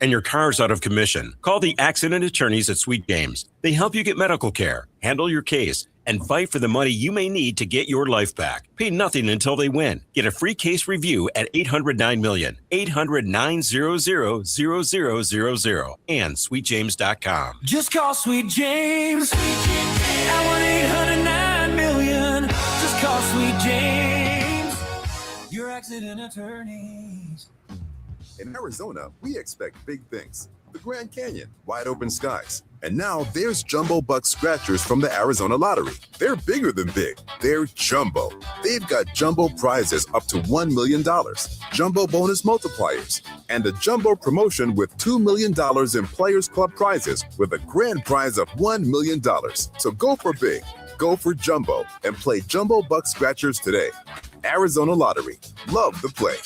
and your car's out of commission, call the accident attorneys at Sweet James. They help you get medical care, handle your case, and fight for the money you may need to get your life back. Pay nothing until they win. Get a free case review at 800-9-MILLION, 800-900-0000, and sweetjames.com. Just call Sweet James at 1-800-9-MILLION. Just call Sweet James, your accident attorneys. In Arizona, we expect big things. The Grand Canyon, wide open skies. And now there's Jumbo Buck Scratchers from the Arizona Lottery. They're bigger than big. They're jumbo. They've got jumbo prizes up to $1 million, jumbo bonus multipliers, and a jumbo promotion with $2 million in Players Club prizes with a grand prize of $1 million. So go for big, go for jumbo, and play Jumbo Buck Scratchers today. Arizona Lottery. Love the play.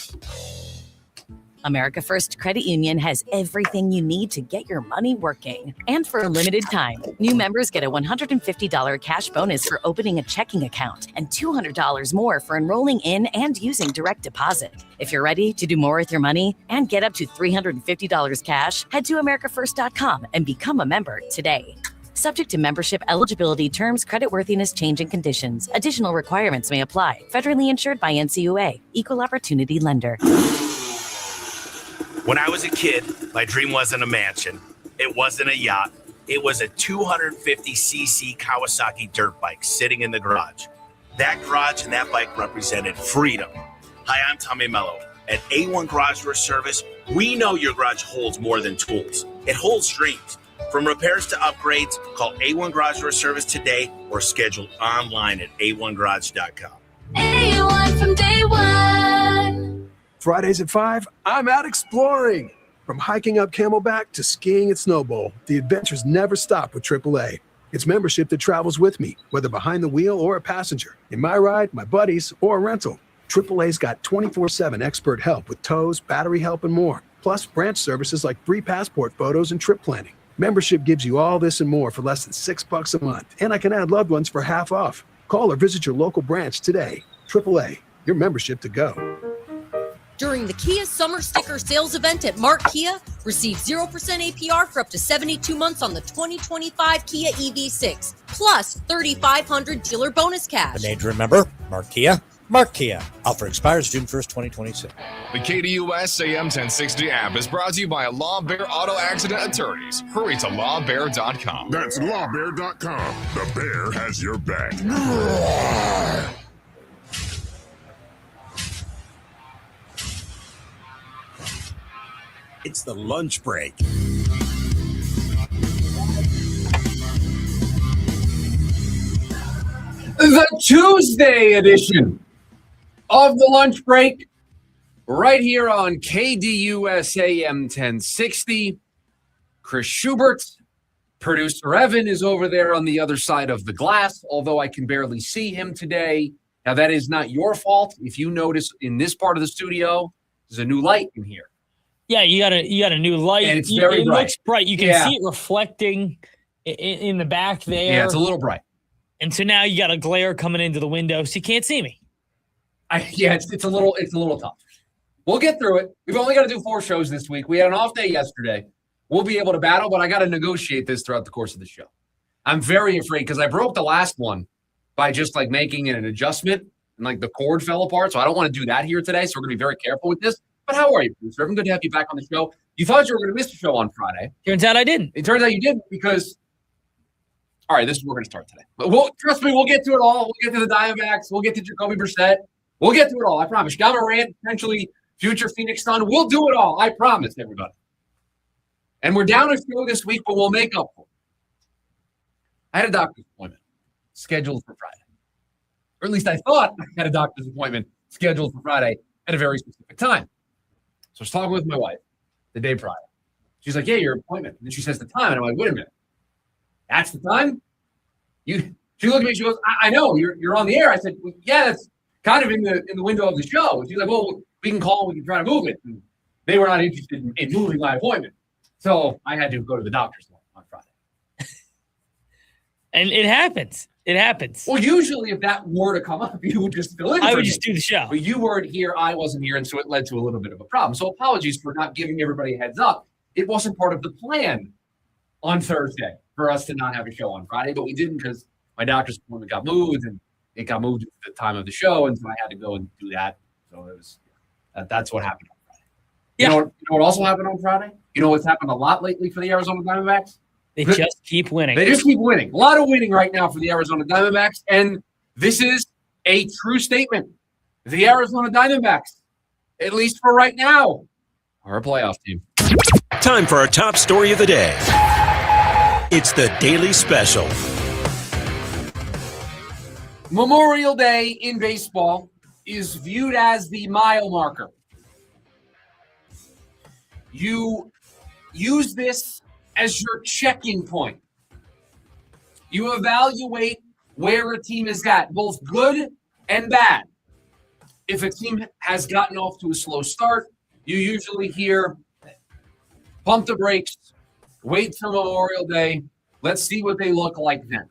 America First Credit Union has everything you need to get your money working. And for a limited time, new members get a $150 cash bonus for opening a checking account and $200 more for enrolling in and using direct deposit. If you're ready to do more with your money and get up to $350 cash, head to americafirst.com and become a member today. Subject to membership eligibility, terms, creditworthiness, change, and conditions. Additional requirements may apply. Federally insured by NCUA. Equal Opportunity Lender. When I was a kid, my dream wasn't a mansion. It wasn't a yacht. It was a 250cc Kawasaki dirt bike sitting in the garage. That garage and that bike represented freedom. Hi, I'm Tommy Mello. At A1 Garage Door Service, we know your garage holds more than tools. It holds dreams. From repairs to upgrades, call A1 Garage Door Service today or schedule online at a1garage.com. A1 from day one. Fridays at 5, I'm out exploring. From hiking up Camelback to skiing at Snowbowl, the adventures never stop with AAA. It's membership that travels with me, whether behind the wheel or a passenger. In my ride, my buddies, or a rental. AAA's got 24/7 expert help with tows, battery help, and more. Plus branch services like free passport photos and trip planning. Membership gives you all this and more for less than $6 a month. And I can add loved ones for half off. Call or visit your local branch today. AAA, your membership to go. During the Kia Summer Sticker Sales Event at Mark Kia, receive 0% APR for up to 72 months on the 2025 Kia EV6, plus $3,500 dealer bonus cash. The name to remember, Mark Kia. Mark Kia. Offer expires June 1st, 2026. The KDUS AM 1060 app is brought to you by Law Bear Auto Accident Attorneys. Hurry to lawbear.com. That's lawbear.com. The bear has your back. It's the lunch break. The Tuesday edition of the lunch break, right here on KDUS AM 1060. Chris Schubert, producer Evan is over there on the other side of the glass, although I can barely see him today. Now, that is not your fault. If you notice in this part of the studio, there's a new light in here. Yeah, you got a new light. And it's very bright. It looks bright. You can see it reflecting in the back there. Yeah, it's a little bright. And so now you got a glare coming into the window, so you can't see me. It's a little tough. We'll get through it. We've only got to do 4 shows this week. We had an off day yesterday. We'll be able to battle, but I got to negotiate this throughout the course of the show. I'm very afraid because I broke the last one by just like making an adjustment and like the cord fell apart. So I don't want to do that here today. So we're going to be very careful with this. But how are you, producer? I'm good to have you back on the show. You thought you were going to miss the show on Friday. Turns out I didn't. It turns out you didn't because, all right, this is where we're going to start today. But trust me, we'll get to it all. We'll get to the Diamondbacks. We'll get to Jacoby Brissett. We'll get to it all. I promise. Ja Morant, potentially future Phoenix Sun. We'll do it all. I promise, everybody. And we're down a show this week, but we'll make up for it. I had a doctor's appointment scheduled for Friday. Or at least I thought I had a doctor's appointment scheduled for Friday at a very specific time. So I was talking with my wife the day prior. She's like, yeah, your appointment. And then she says the time. And I'm like, wait a minute. That's the time? She looked at me, she goes, I know, you're on the air. I said, well, yeah, that's kind of in the window of the show. And she's like, well, we can call, we can try to move it. And they were not interested in moving my appointment. So I had to go to the doctor's on Friday. And it happens. It happens. Well, usually if that were to come up, you would just fill in. I would just do the show. But you weren't here, I wasn't here, and so it led to a little bit of a problem. So apologies for not giving everybody a heads up. it wasn't part of the plan on Thursday for us to not have a show on Friday, but we didn't because my doctor's appointment got moved, and it got moved at the time of the show, and so I had to go and do that. So it was that's what happened on Friday. Yeah. You know what also happened on Friday? You know what's happened a lot lately for the Arizona Diamondbacks? They just keep winning. They just keep winning. A lot of winning right now for the Arizona Diamondbacks, and this is a true statement. The Arizona Diamondbacks, at least for right now, are a playoff team. Time for our top story of the day. It's the Daily Special. Memorial Day in baseball is viewed as the mile marker. You use this as your check-in point. You evaluate where a team is at, both good and bad. If a team has gotten off to a slow start, you usually hear, pump the brakes, wait till Memorial Day, let's see what they look like then.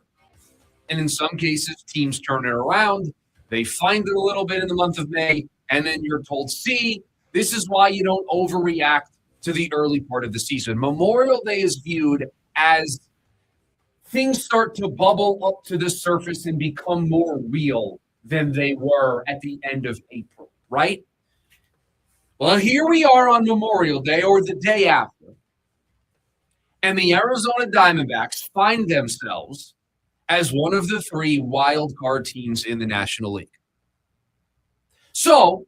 And in some cases, teams turn it around. They find it a little bit in the month of May, and then you're told, see, this is why you don't overreact to the early part of the season. Memorial Day is viewed as things start to bubble up to the surface and become more real than they were at the end of April, right? Well, here we are on Memorial Day or the day after, and the Arizona Diamondbacks find themselves as one of the 3 wild card teams in the National League. So,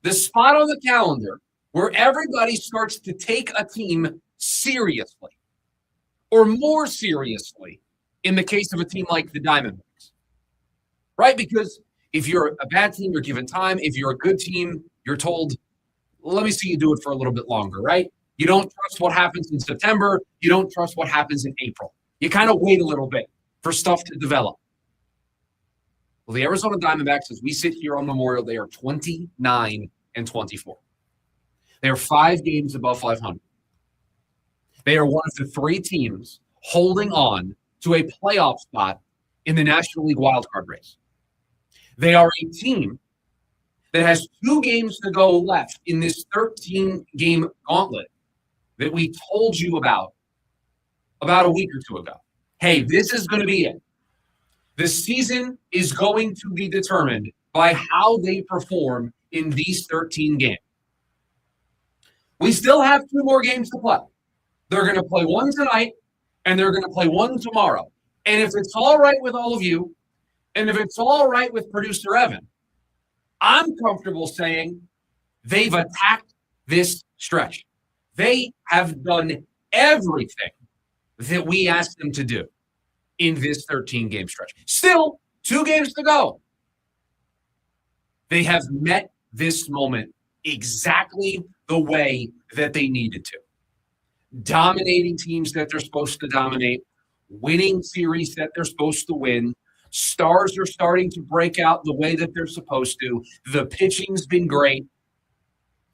the spot on the calendar where everybody starts to take a team seriously, or more seriously, in the case of a team like the Diamondbacks, right? Because if you're a bad team, you're given time. If you're a good team, you're told, let me see you do it for a little bit longer, right? You don't trust what happens in September. You don't trust what happens in April. You kind of wait a little bit for stuff to develop. Well, the Arizona Diamondbacks, as we sit here on Memorial Day, are 29-24. They are 5 games above 500. They are one of the 3 teams holding on to a playoff spot in the National League wildcard race. They are a team that has 2 games to go left in this 13-game gauntlet that we told you about a week or 2 ago. Hey, this is going to be it. The season is going to be determined by how they perform in these 13 games. We still have 2 more games to play. They're going to play one tonight, and they're going to play one tomorrow. And if it's all right with all of you, and if it's all right with producer Evan, I'm comfortable saying they've attacked this stretch. They have done everything that we asked them to do in this 13-game stretch. Still, 2 games to go. They have met this moment exactly the way that they needed to. Dominating teams that they're supposed to dominate, winning series that they're supposed to win. Stars are starting to break out the way that they're supposed to. The pitching's been great.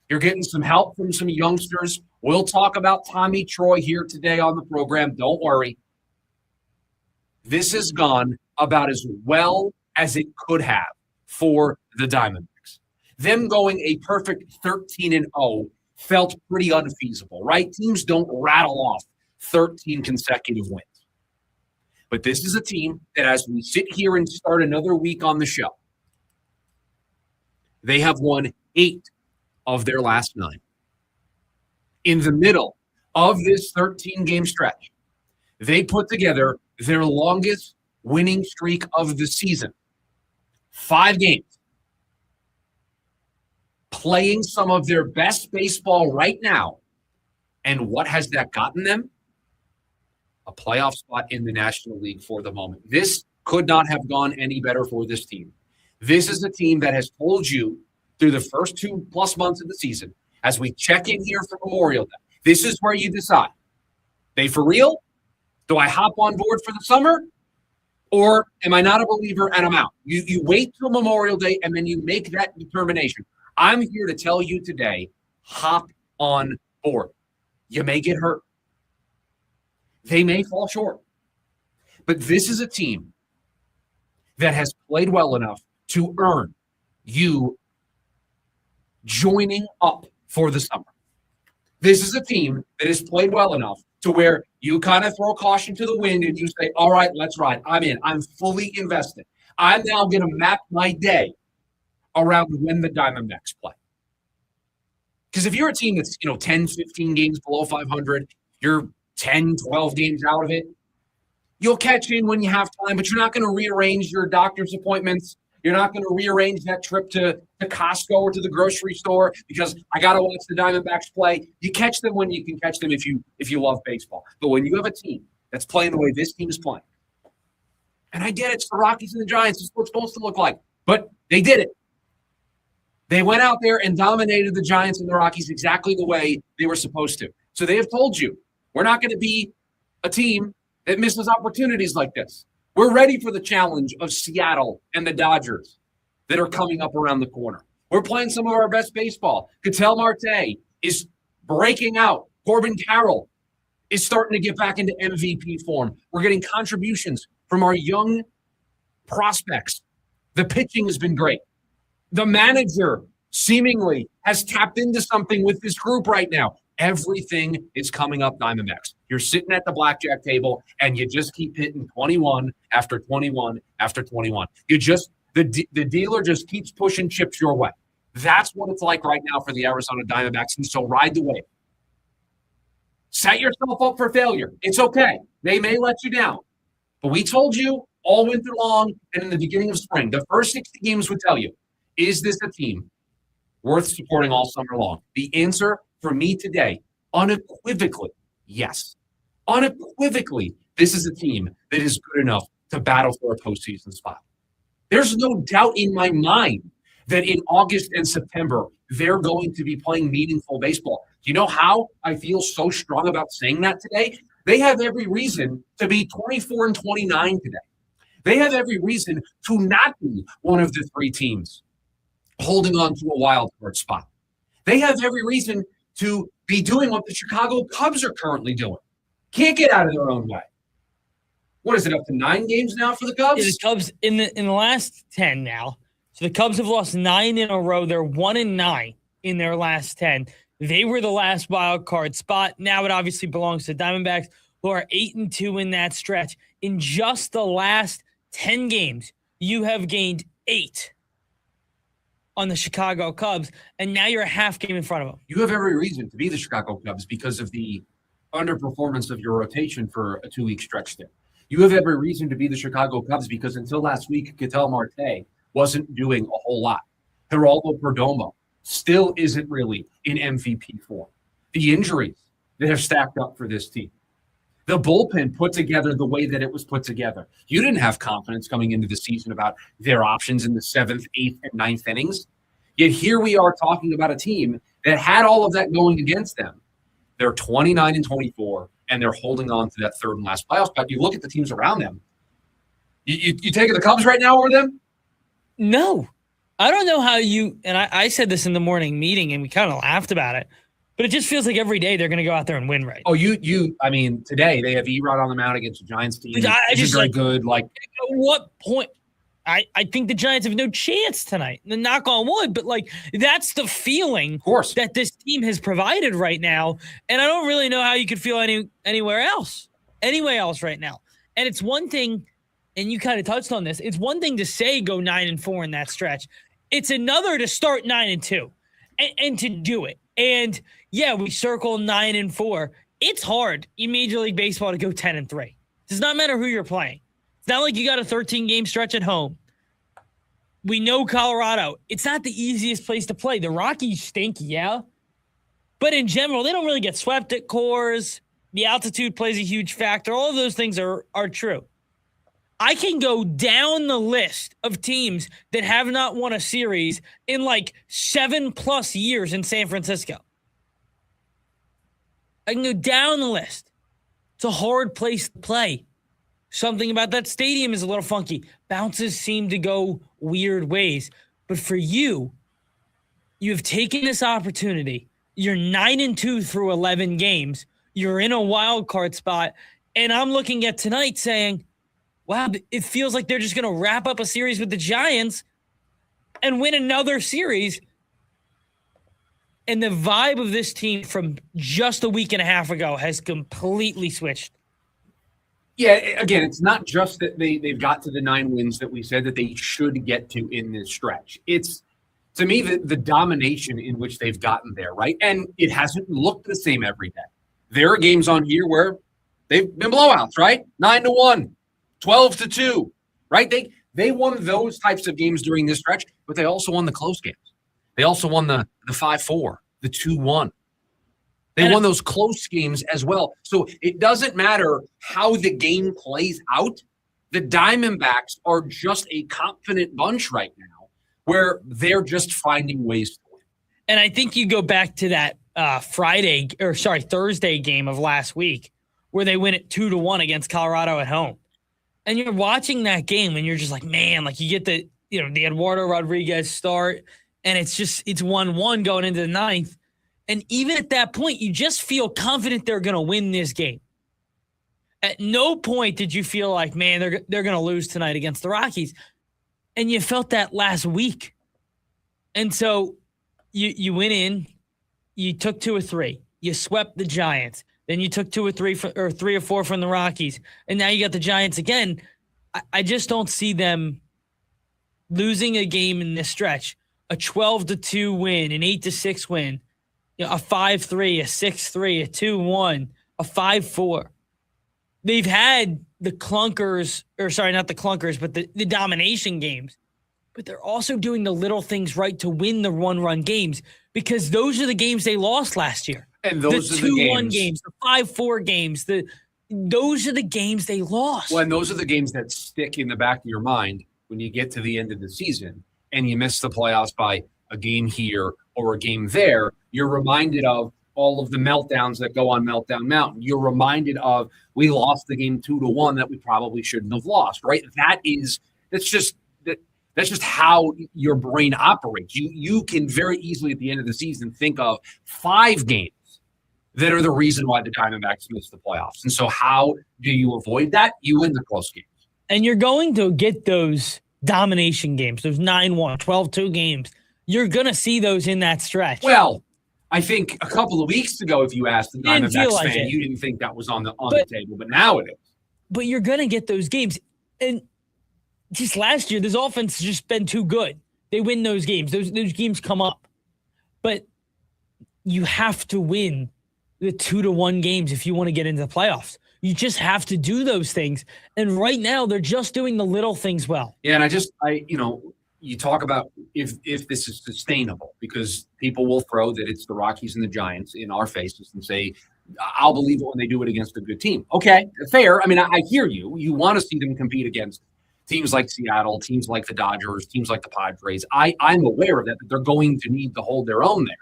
You're getting some help from some youngsters. We'll talk about Tommy Troy here today on the program. Don't worry. This has gone about as well as it could have for the Diamondbacks. Them going a perfect 13-0 felt pretty unfeasible, right? Teams don't rattle off 13 consecutive wins. But this is a team that, as we sit here and start another week on the show, they have won 8 of their last 9. In the middle of this 13-game stretch, they put together their longest winning streak of the season. 5 games. Playing some of their best baseball right now. And what has that gotten them? A playoff spot in the National League for the moment. This could not have gone any better for this team. This is a team that has told you through the first 2+ months of the season, as we check in here for Memorial Day, this is where you decide. They for real? Do I hop on board for the summer? Or am I not a believer and I'm out? You wait till Memorial Day and then you make that determination. I'm here to tell you today, hop on board. You may get hurt. They may fall short. But this is a team that has played well enough to earn you joining up for the summer. This is a team that has played well enough to where you kind of throw caution to the wind and you say, all right, let's ride. I'm in. I'm fully invested. I'm now going to map my day around when the Diamondbacks play. Because if you're a team that's, 10, 15 games below 500, you're 10, 12 games out of it, you'll catch in when you have time, but you're not going to rearrange your doctor's appointments. You're not going to rearrange that trip to Costco or to the grocery store because I got to watch the Diamondbacks play. You catch them when you can catch them if you love baseball. But when you have a team that's playing the way this team is playing, and I get it, it's the Rockies and the Giants. It's what it's supposed to look like. But they did it. They went out there and dominated the Giants and the Rockies exactly the way they were supposed to. So they have told you, we're not going to be a team that misses opportunities like this. We're ready for the challenge of Seattle and the Dodgers that are coming up around the corner. We're playing some of our best baseball. Ketel Marte is breaking out. Corbin Carroll is starting to get back into MVP form. We're getting contributions from our young prospects. The pitching has been great. The manager seemingly has tapped into something with this group right now. Everything is coming up Diamondbacks. You're sitting at the blackjack table and you just keep hitting 21 after 21 after 21. The dealer just keeps pushing chips your way. That's what it's like right now for the Arizona Diamondbacks. And so ride the wave. Set yourself up for failure. It's okay. They may let you down. But we told you all winter long and in the beginning of spring, the first 60 games would tell you, is this a team worth supporting all summer long? The answer for me today, unequivocally, yes. Unequivocally, this is a team that is good enough to battle for a postseason spot. There's no doubt in my mind that in August and September, they're going to be playing meaningful baseball. Do you know how I feel so strong about saying that today? They have every reason to be 24 and 29 today. They have every reason to not be one of the three teams holding on to a wild card spot. They have every reason to be doing what the Chicago Cubs are currently doing. Can't get out of their own way. What is it, up to 9 games now for the Cubs? The Cubs in the last 10 now. So the Cubs have lost 9 in a row. They're 1-9 in their last 10. They were the last wild card spot. Now it obviously belongs to Diamondbacks, who are 8-2 in that stretch. In just the last 10 games, you have gained 8 on the Chicago Cubs, and now you're a half game in front of them. You have every reason to be the Chicago Cubs because of the underperformance of your rotation for a 2-week stretch there. You have every reason to be the Chicago Cubs because until last week, Ketel Marte wasn't doing a whole lot. Geraldo Perdomo still isn't really in MVP form. The injuries that have stacked up for this team. The bullpen put together the way that it was put together. You didn't have confidence coming into the season about their options in the 7th, 8th, and 9th innings. Yet here we are talking about a team that had all of that going against them. They're 29 and 24, and they're holding on to that third and last playoff spot. You look at the teams around them. You taking the Cubs right now over them? No. I don't know how you – and I said this in the morning meeting, and we kind of laughed about it. But it just feels like every day they're going to go out there and win, right? Oh, I mean, today they have Erod on the mound against the Giants team. It's very good. Like, at what point? I think the Giants have no chance tonight. Knock on wood, but like that's the feeling, of course, that this team has provided right now. And I don't really know how you could feel anywhere else right now. And it's one thing, and you kind of touched on this. It's one thing to say go 9-4 in that stretch. It's another to start 9-2 and to do it. And yeah, we circle 9-4. It's hard in Major League Baseball to go 10-3. It does not matter who you're playing. It's not like you got a 13-game stretch at home. We know Colorado. It's not the easiest place to play. The Rockies stink, yeah. But in general, they don't really get swept at Coors. The altitude plays a huge factor. All of those things are true. I can go down the list of teams that have not won a series in like 7+ years in San Francisco. I can go down the list. It's a hard place to play. Something about that stadium is a little funky. Bounces seem to go weird ways. But for you, you have taken this opportunity. You're 9-2 through 11 games. You're in a wild card spot. And I'm looking at tonight saying, wow, it feels like they're just going to wrap up a series with the Giants and win another series. And the vibe of this team from just a week and a half ago has completely switched. Yeah, again, it's not just that they've got to the 9 wins that we said that they should get to in this stretch. It's, to me, the domination in which they've gotten there, right? And it hasn't looked the same every day. There are games on here where they've been blowouts, right? 9-1, 12-2, right? They won those types of games during this stretch, but they also won the close games. They also won the 5-4, the 2-1. They won those close games as well. So it doesn't matter how the game plays out. The Diamondbacks are just a confident bunch right now where they're just finding ways to win. And I think you go back to that Thursday game of last week where they win it 2-1 against Colorado at home. And you're watching that game and you're just like, man, like you get the Eduardo Rodriguez start and it's 1-1 going into the 9th. And even at that point, you just feel confident they're going to win this game. At no point did you feel like, man, they're going to lose tonight against the Rockies. And you felt that last week. And so you went in, you took 2 or 3, you swept the Giants. Then you took 2 or 3 or 3 or 4 from the Rockies. And now you got the Giants again. I just don't see them losing a game in this stretch. A 12-2 win, an 8-6 win, a 5-3, a 6-3, a 2-1, a 5-4. They've had the clunkers, or sorry, not the clunkers, but the domination games. But they're also doing the little things right to win the one-run games because those are the games they lost last year. And those the are the 2-1 games, the 5-4 games, those are the games they lost. Well, and those are the games that stick in the back of your mind when you get to the end of the season and you miss the playoffs by a game here or a game there. You're reminded of all of the meltdowns that go on Meltdown Mountain. You're reminded of we lost the game 2-1 that we probably shouldn't have lost, right? That's just how your brain operates. You can very easily at the end of the season think of 5 games that are the reason why the Diamondbacks missed the playoffs. And so how do you avoid that? You win the close games. And you're going to get those domination games, those 9-1, 12-2 games. You're going to see those in that stretch. Well, I think a couple of weeks ago, if you asked the Diamondbacks like fan, you didn't think that was on the table, but now it is. But you're going to get those games. And just last year, this offense has just been too good. They win those games. Those games come up. But you have to win the 2-1 games if you want to get into the playoffs. You just have to do those things. And right now, they're just doing the little things well. Yeah, and you talk about if this is sustainable, because people will throw that it's the Rockies and the Giants in our faces and say, I'll believe it when they do it against a good team. Okay, fair. I mean, I hear you. You want to see them compete against teams like Seattle, teams like the Dodgers, teams like the Padres. I'm aware of that they're going to need to hold their own there.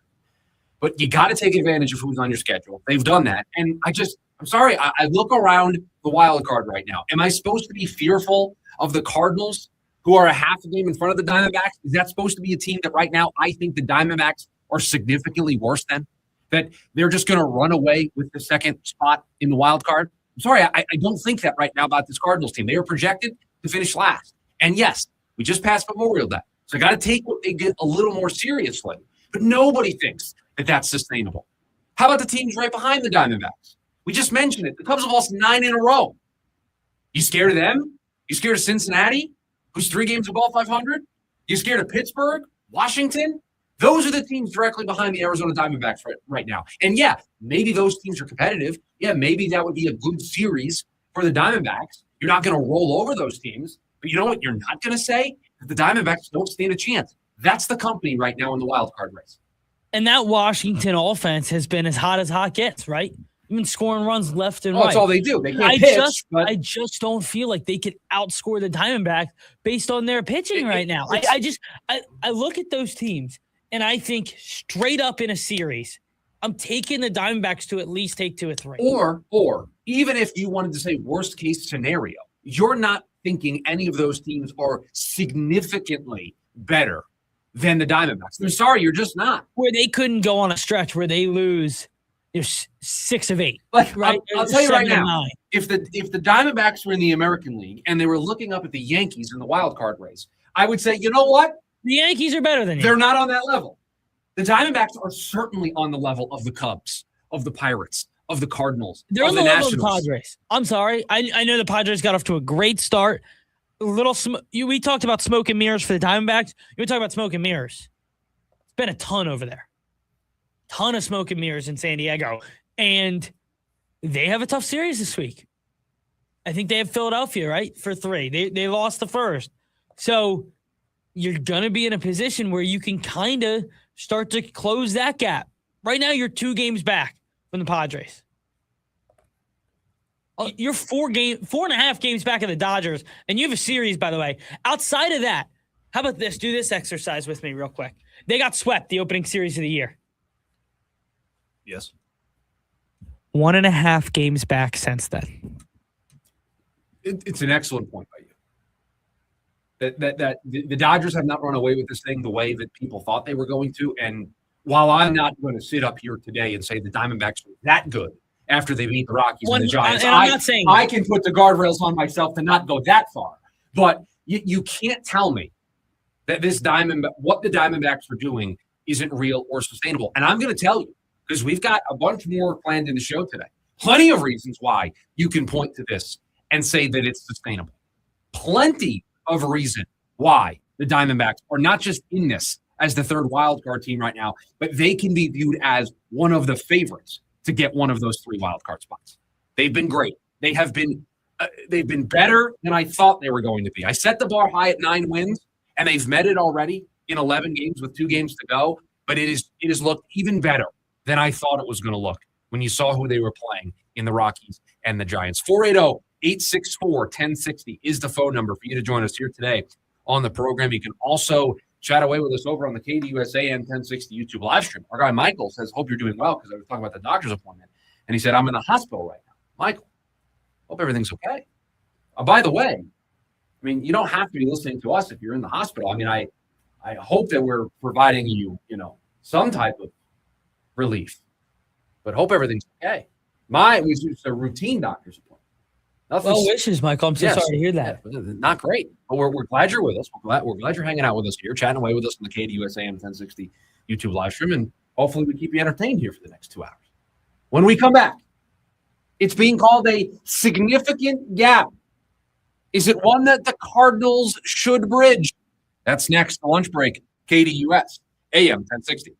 But you got to take advantage of who's on your schedule. They've done that. And I'm sorry, I look around the wild card right now. Am I supposed to be fearful of the Cardinals, who are a half a game in front of the Diamondbacks? Is that supposed to be a team that right now I think the Diamondbacks are significantly worse than? That they're just going to run away with the second spot in the wild card? I'm sorry, I don't think that right now about this Cardinals team. They are projected to finish last. And yes, we just passed Memorial Day. So I got to take what they did a little more seriously. But nobody thinks that that's sustainable. How about the teams right behind the Diamondbacks? We just mentioned it. The Cubs have lost 9 in a row. You scared of them? You scared of Cincinnati, who's 3 games above 500? You scared of Pittsburgh, Washington? Those are the teams directly behind the Arizona Diamondbacks right now. And yeah, maybe those teams are competitive. Yeah, maybe that would be a good series for the Diamondbacks. You're not going to roll over those teams. But you know what you're not going to say? That the Diamondbacks don't stand a chance. That's the company right now in the wild card race. And that Washington offense has been as hot gets, right? I mean, scoring runs left and right. That's all they do. They can't pitch. I just don't feel like they could outscore the Diamondbacks based on their pitching right now. I look at those teams, and I think straight up in a series, I'm taking the Diamondbacks to at least take 2 or 3. Or even if you wanted to say worst case scenario, you're not thinking any of those teams are significantly better than the Diamondbacks. I'm sorry, you're just not. Where they couldn't go on a stretch where they lose 6 of 8. Like, right? I'll tell you right now, if the Diamondbacks were in the American League and they were looking up at the Yankees in the wild card race, I would say, you know what? The Yankees are better than you. They're not on that level. The Diamondbacks are certainly on the level of the Cubs, of the Pirates, of the Cardinals. They're on the level of the Nationals. Padres. I'm sorry. I know the Padres got off to a great start. We talked about smoke and mirrors for the Diamondbacks. You talk about smoke and mirrors. It's been a ton over there. Ton of smoke and mirrors in San Diego. And they have a tough series this week. I think they have Philadelphia, right, for 3. They lost the first. So you're going to be in a position where you can kind of start to close that gap. Right now, you're 2 games back from the Padres. You're 4.5 games back of the Dodgers, and you have a series, by the way. Outside of that, how about this? Do this exercise with me real quick. They got swept the opening series of the year. Yes. 1.5 games back since then. It's an excellent point by you. That the Dodgers have not run away with this thing the way that people thought they were going to. And while I'm not going to sit up here today and say the Diamondbacks are that good after they beat the Rockies and the Giants, I'm not saying I can put the guardrails on myself to not go that far. But you can't tell me that what the Diamondbacks are doing isn't real or sustainable. And I'm going to tell you, because we've got a bunch more planned in the show today. Plenty of reasons why you can point to this and say that it's sustainable. Plenty of reason why the Diamondbacks are not just in this as the third wild card team right now, but they can be viewed as one of the favorites to get one of those 3 wild card spots. They've been great. They've been better than I thought they were going to be. I set the bar high at 9 wins, and they've met it already in 11 games with 2 games to go. But it has looked even better than I thought it was going to look when you saw who they were playing in the Rockies and the Giants. 480-864-1060 is the phone number for you to join us here today on the program. You can also chat away with us over on the KDUSA and 1060 YouTube live stream. Our guy Michael says, hope you're doing well, because I was talking about the doctor's appointment. And he said, I'm in the hospital right now. Michael, hope everything's okay. By the way, I mean, you don't have to be listening to us if you're in the hospital. I mean, I hope that we're providing you, some type of relief, but hope everything's okay. It was just a routine doctor's appointment. Well wishes, Michael. I'm so sorry to hear that. Not great, but we're glad you're with us. We're glad you're hanging out with us here, chatting away with us on the KDUSA and 1060 YouTube live stream, and hopefully we keep you entertained here for the next 2 hours. When we come back, it's being called a significant gap. Is it one that the Cardinals should bridge? That's next. The lunch break. KDUS AM 1060.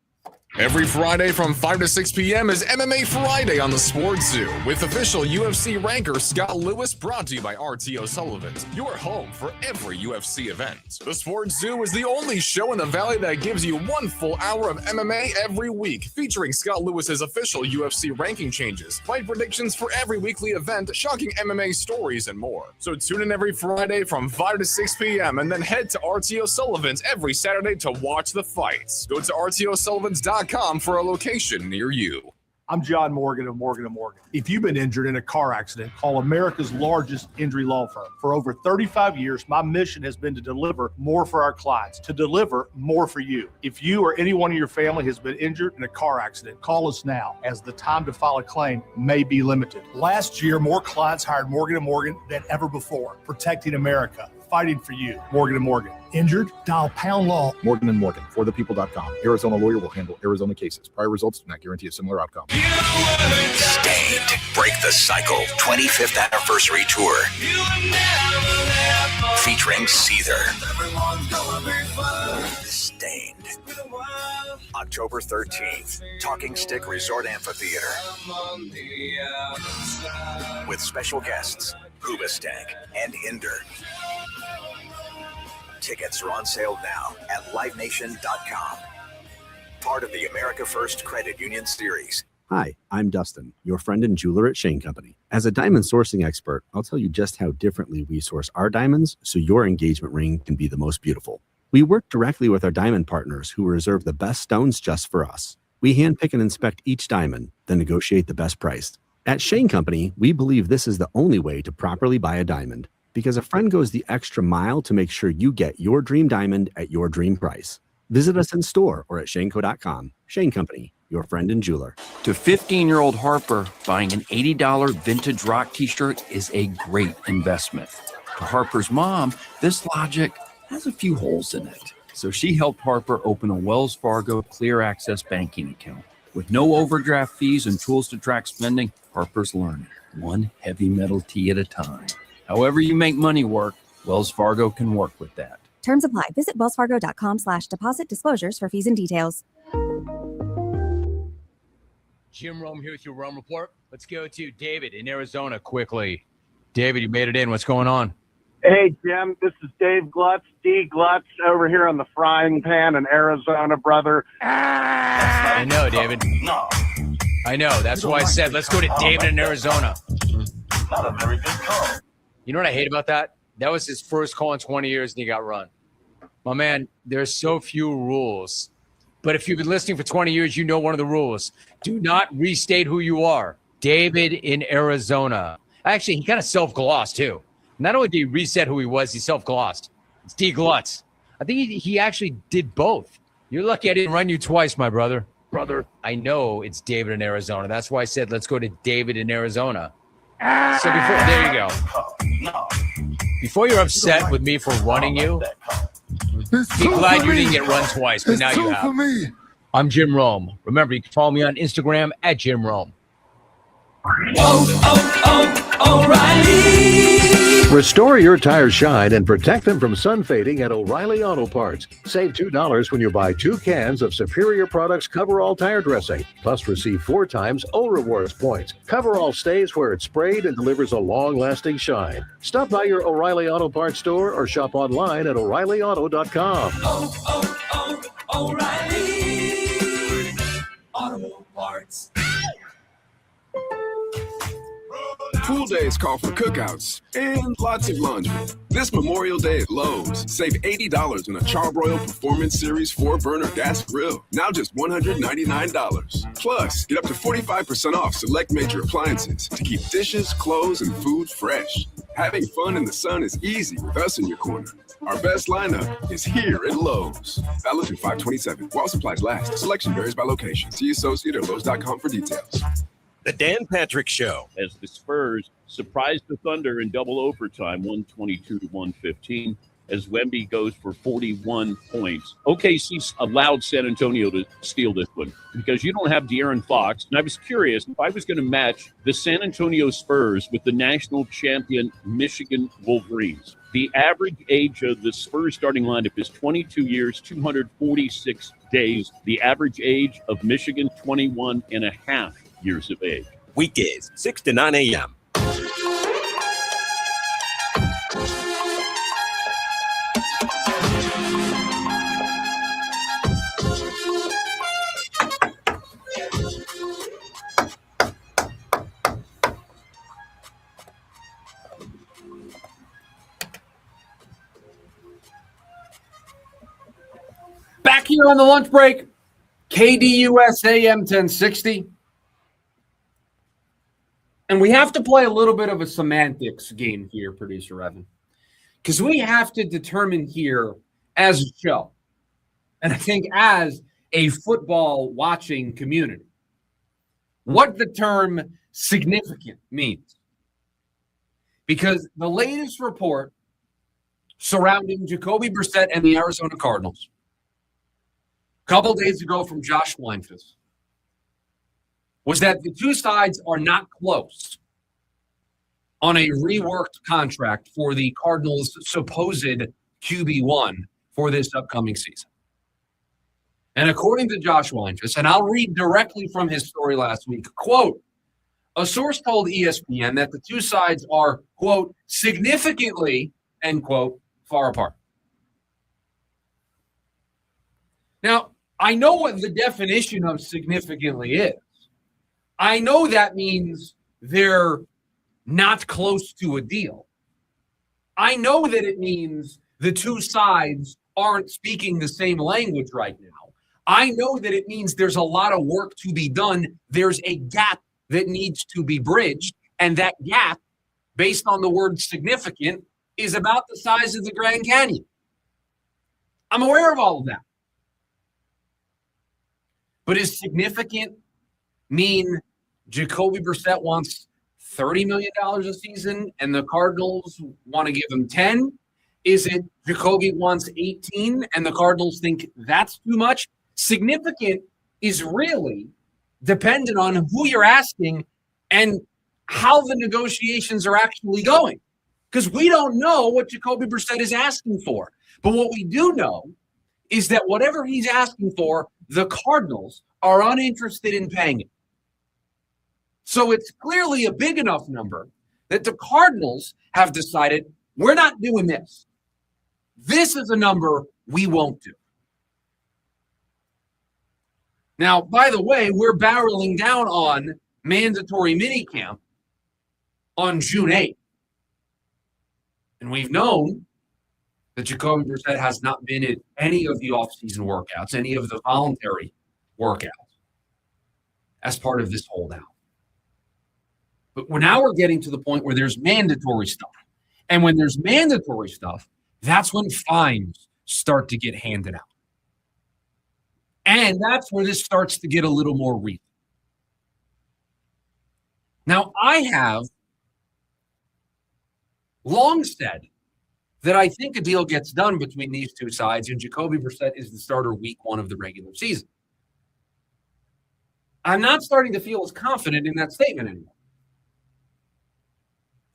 Every Friday from 5 to 6 p.m. is MMA Friday on the Sports Zoo with official UFC ranker Scott Lewis, brought to you by RTO Sullivan's, your home for every UFC event. The Sports Zoo is the only show in the Valley that gives you 1 full hour of MMA every week, featuring Scott Lewis's official UFC ranking changes, fight predictions for every weekly event, shocking MMA stories, and more. So tune in every Friday from 5 to 6 p.m. and then head to RTO Sullivan's every Saturday to watch the fights. Go to RTOSullivans.com for a location near you. I'm John Morgan of Morgan & Morgan. If you've been injured in a car accident, call America's largest injury law firm. For over 35 years, my mission has been to deliver more for our clients, to deliver more for you. If you or anyone in your family has been injured in a car accident, call us now, as the time to file a claim may be limited. Last year, more clients hired Morgan & Morgan than ever before, protecting America, fighting for you. Morgan & Morgan. Injured? Dial pound law. Morgan & Morgan, forthepeople.com. Arizona lawyer will handle Arizona cases. Prior results do not guarantee a similar outcome. Stained. Break the Cycle 25th Anniversary Tour. Featuring Seether. Stained. October 13th. Talking Stick Resort Amphitheater. With special guests, Hoobastank and Hinder. Tickets are on sale now at livenation.com. Part of the America First Credit Union series. Hi, I'm Dustin, your friend and jeweler at Shane Company. As a diamond sourcing expert, I'll tell you just how differently we source our diamonds so your engagement ring can be the most beautiful. We work directly with our diamond partners who reserve the best stones just for us. We handpick and inspect each diamond, then negotiate the best price. At Shane Company, we believe this is the only way to properly buy a diamond, because a friend goes the extra mile to make sure you get your dream diamond at your dream price. Visit us in store or at shaneco.com. Shane Company, your friend and jeweler. To 15-year-old Harper, buying an $80 vintage rock t-shirt is a great investment. To Harper's mom, this logic has a few holes in it. So she helped Harper open a Wells Fargo Clear Access banking account. With no overdraft fees and tools to track spending, Harper's learning, one heavy metal tea at a time. However you make money work, Wells Fargo can work with that. Terms apply. Visit wellsfargo.com/deposit disclosures for fees and details. Jim Rome here with your Rome Report. Let's go to David in Arizona quickly. David, you made it in. What's going on? Hey, Jim, this is Dave Glutz, D. Glutz, over here on the frying pan in Arizona, brother. I know, David. I know. That's why I said let's go to David in Arizona. Not a very good call. You know what I hate about that? That was his first call in 20 years, and he got run. My man, there's so few rules. But if you've been listening for 20 years, you know one of the rules. Do not restate who you are. David in Arizona. Actually, he kind of self-glossed, too. Not only did he reset who he was, he self-glossed. It's D. Glutz. I think he actually did both. You're lucky I didn't run you twice, my brother. I know it's David in Arizona. That's why I said let's go to David in Arizona. So there you go. Before you're upset with me for running you, be glad you didn't get run twice, but now you have. I'm Jim Rome. Remember, you can follow me on Instagram at Jim Rome. O'Reilly. Restore your tires shine and protect them from sun fading at O'Reilly Auto Parts. Save $2 when you buy 2 cans of Superior Products Coverall tire dressing. Plus receive 4 times O Rewards points. Coverall stays where it's sprayed and delivers a long-lasting shine. Stop by your O'Reilly Auto Parts store or shop online at O'ReillyAuto.com. O'Reilly Auto Parts. Pool days call for cookouts and lots of laundry. This Memorial Day at Lowe's, save $80 on a Charbroil Performance Series 4-burner gas grill. Now just $199. Plus, get up to 45% off select major appliances to keep dishes, clothes, and food fresh. Having fun in the sun is easy with us in your corner. Our best lineup is here at Lowe's. Valid through 5/27. While supplies last. Selection varies by location. See associate or Lowe's.com for details. The Dan Patrick Show. As the Spurs surprised the Thunder in double overtime, 122-115, as Wemby goes for 41 points. OKC allowed San Antonio to steal this one because you don't have De'Aaron Fox. And I was curious if I was going to match the San Antonio Spurs with the national champion Michigan Wolverines. The average age of the Spurs starting lineup is 22 years, 246 days. The average age of Michigan, 21 and a half years of age. Weekdays, 6 to 9 a.m. Back here on the lunch break, KDUS AM 1060. And we have to play a little bit of a semantics game here, Producer Evan, because we have to determine here as a show, and I think as a football watching community, what the term significant means. Because the latest report surrounding Jacoby Brissett and the Arizona Cardinals, a couple days ago from Josh Weinfuss, was that the two sides are not close on a reworked contract for the Cardinals' supposed QB1 for this upcoming season. And according to Josh Weinfuss, and I'll read directly from his story last week, quote, a source told ESPN that the two sides are, quote, significantly, end quote, far apart. Now, I know what the definition of significantly is. I know that means they're not close to a deal. I know that it means the two sides aren't speaking the same language right now. I know that it means there's a lot of work to be done. There's a gap that needs to be bridged. And that gap, based on the word significant, is about the size of the Grand Canyon. I'm aware of all of that. But is significant mean Jacoby Brissett wants $30 million a season and the Cardinals want to give him 10? Is it Jacoby wants 18 and the Cardinals think that's too much? Significant is really dependent on who you're asking and how the negotiations are actually going. Because we don't know what Jacoby Brissett is asking for. But what we do know is that whatever he's asking for, the Cardinals are uninterested in paying it. So it's clearly a big enough number that the Cardinals have decided, we're not doing this. This is a number we won't do. Now, by the way, we're barreling down on mandatory minicamp on June 8th. And we've known that Jacoby Brissett has not been at any of the offseason workouts, any of the voluntary workouts as part of this holdout. But now we're getting to the point where there's mandatory stuff. And when there's mandatory stuff, that's when fines start to get handed out. And that's where this starts to get a little more real. Now, I have long said that I think a deal gets done between these two sides and Jacoby Brissett is the starter week 1 of the regular season. I'm not starting to feel as confident in that statement anymore.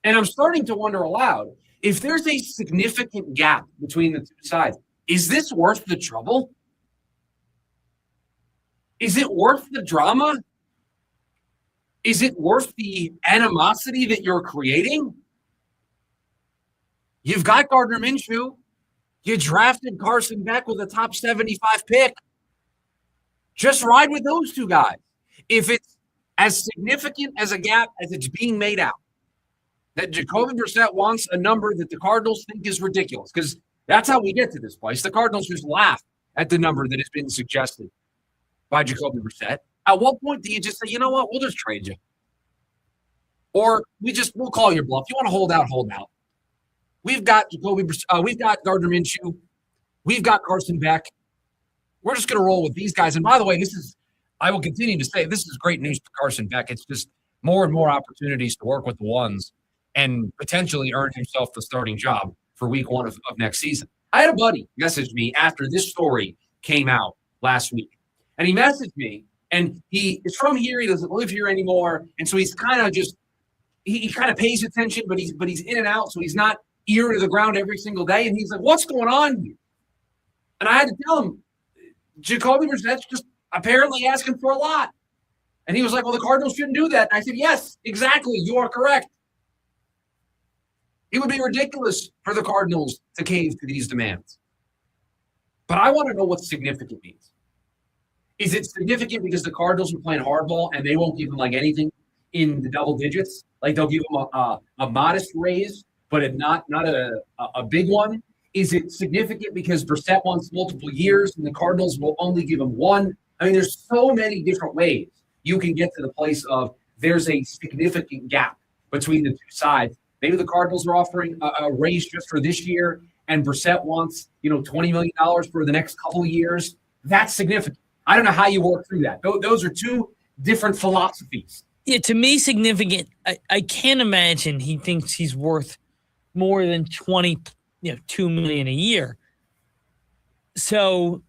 And I'm starting to wonder aloud, if there's a significant gap between the two sides, is this worth the trouble? Is it worth the drama? Is it worth the animosity that you're creating? You've got Gardner Minshew. You drafted Carson Beck with a top 75 pick. Just ride with those two guys. If it's as significant as a gap as it's being made out, that Jacoby Brissett wants a number that the Cardinals think is ridiculous, because that's how we get to this place. The Cardinals just laugh at the number that has been suggested by Jacoby Brissett. At what point do you just say, you know what, we'll just trade you? Or we'll call your bluff. You want to hold out, hold out. We've got we've got Gardner Minshew. We've got Carson Beck. We're just going to roll with these guys. And by the way, I will continue to say, this is great news for Carson Beck. It's just more and more opportunities to work with the ones and potentially earn himself the starting job for week 1 of next season. I had a buddy message me after this story came out last week. And he messaged me, and he is from here. He doesn't live here anymore. And so he's kind of just, he kind of pays attention, but he's in and out. So he's not ear to the ground every single day. And he's like, what's going on here? And I had to tell him, Jacoby Brissett's just apparently asking for a lot. And he was like, well, the Cardinals shouldn't do that. And I said, yes, exactly. You are correct. It would be ridiculous for the Cardinals to cave to these demands. But I want to know what significant means. Is it significant because the Cardinals are playing hardball and they won't give him like anything in the double digits? Like they'll give him a modest raise, but not a big one? Is it significant because Brissett wants multiple years and the Cardinals will only give him one? I mean, there's so many different ways you can get to the place of there's a significant gap between the two sides. Maybe the Cardinals are offering a raise just for this year, and Brissett wants, $20 million for the next couple of years. That's significant. I don't know how you work through that. Those are two different philosophies. Yeah, to me, significant. I can't imagine he thinks he's worth more than $2 million a year. So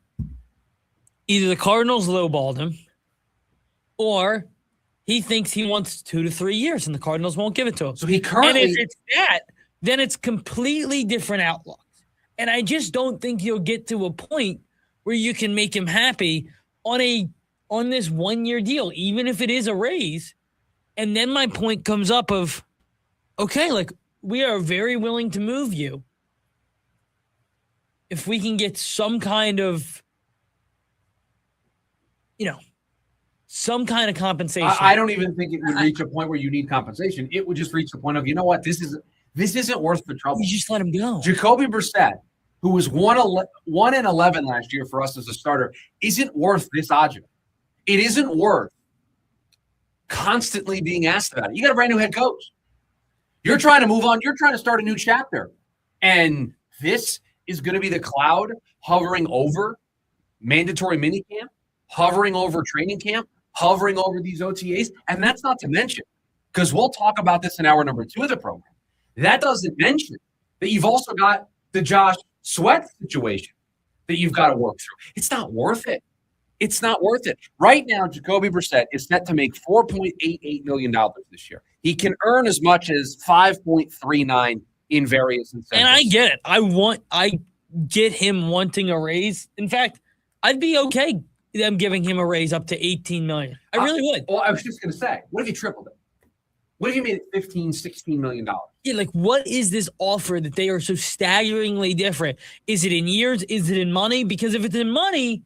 either the Cardinals lowballed him, or he thinks he wants 2 to 3 years, and the Cardinals won't give it to him. So he currently, and if it's that, then it's completely different outlooks. And I just don't think you'll get to a point where you can make him happy on this 1 year deal, even if it is a raise. And then my point comes up of, okay, like we are very willing to move you if we can get some kind of, some kind of compensation. I don't even think it would reach a point where you need compensation. It would just reach the point of, this isn't worth the trouble. You just let him go. Jacoby Brissett, who was 1-11 last year for us as a starter, isn't worth this odds. It isn't worth constantly being asked about it. You got a brand new head coach. You're trying to move on. You're trying to start a new chapter. And this is going to be the cloud hovering over mandatory minicamp, hovering over training camp, hovering over these OTAs. And that's not to mention, because we'll talk about this in hour number 2 of the program. That doesn't mention that you've also got the Josh Sweat situation that you've got to work through. It's not worth it. It's not worth it. Right now, Jacoby Brissett is set to make $4.88 million this year. He can earn as much as $5.39 in various incentives. And I get it. I get him wanting a raise. In fact, I'd be okay them giving him a raise up to $18 million. I really would. Well, I was just going to say, what if you tripled it? What if you made it $15, $16 million? Yeah, like what is this offer that they are so staggeringly different? Is it in years? Is it in money? Because if it's in money,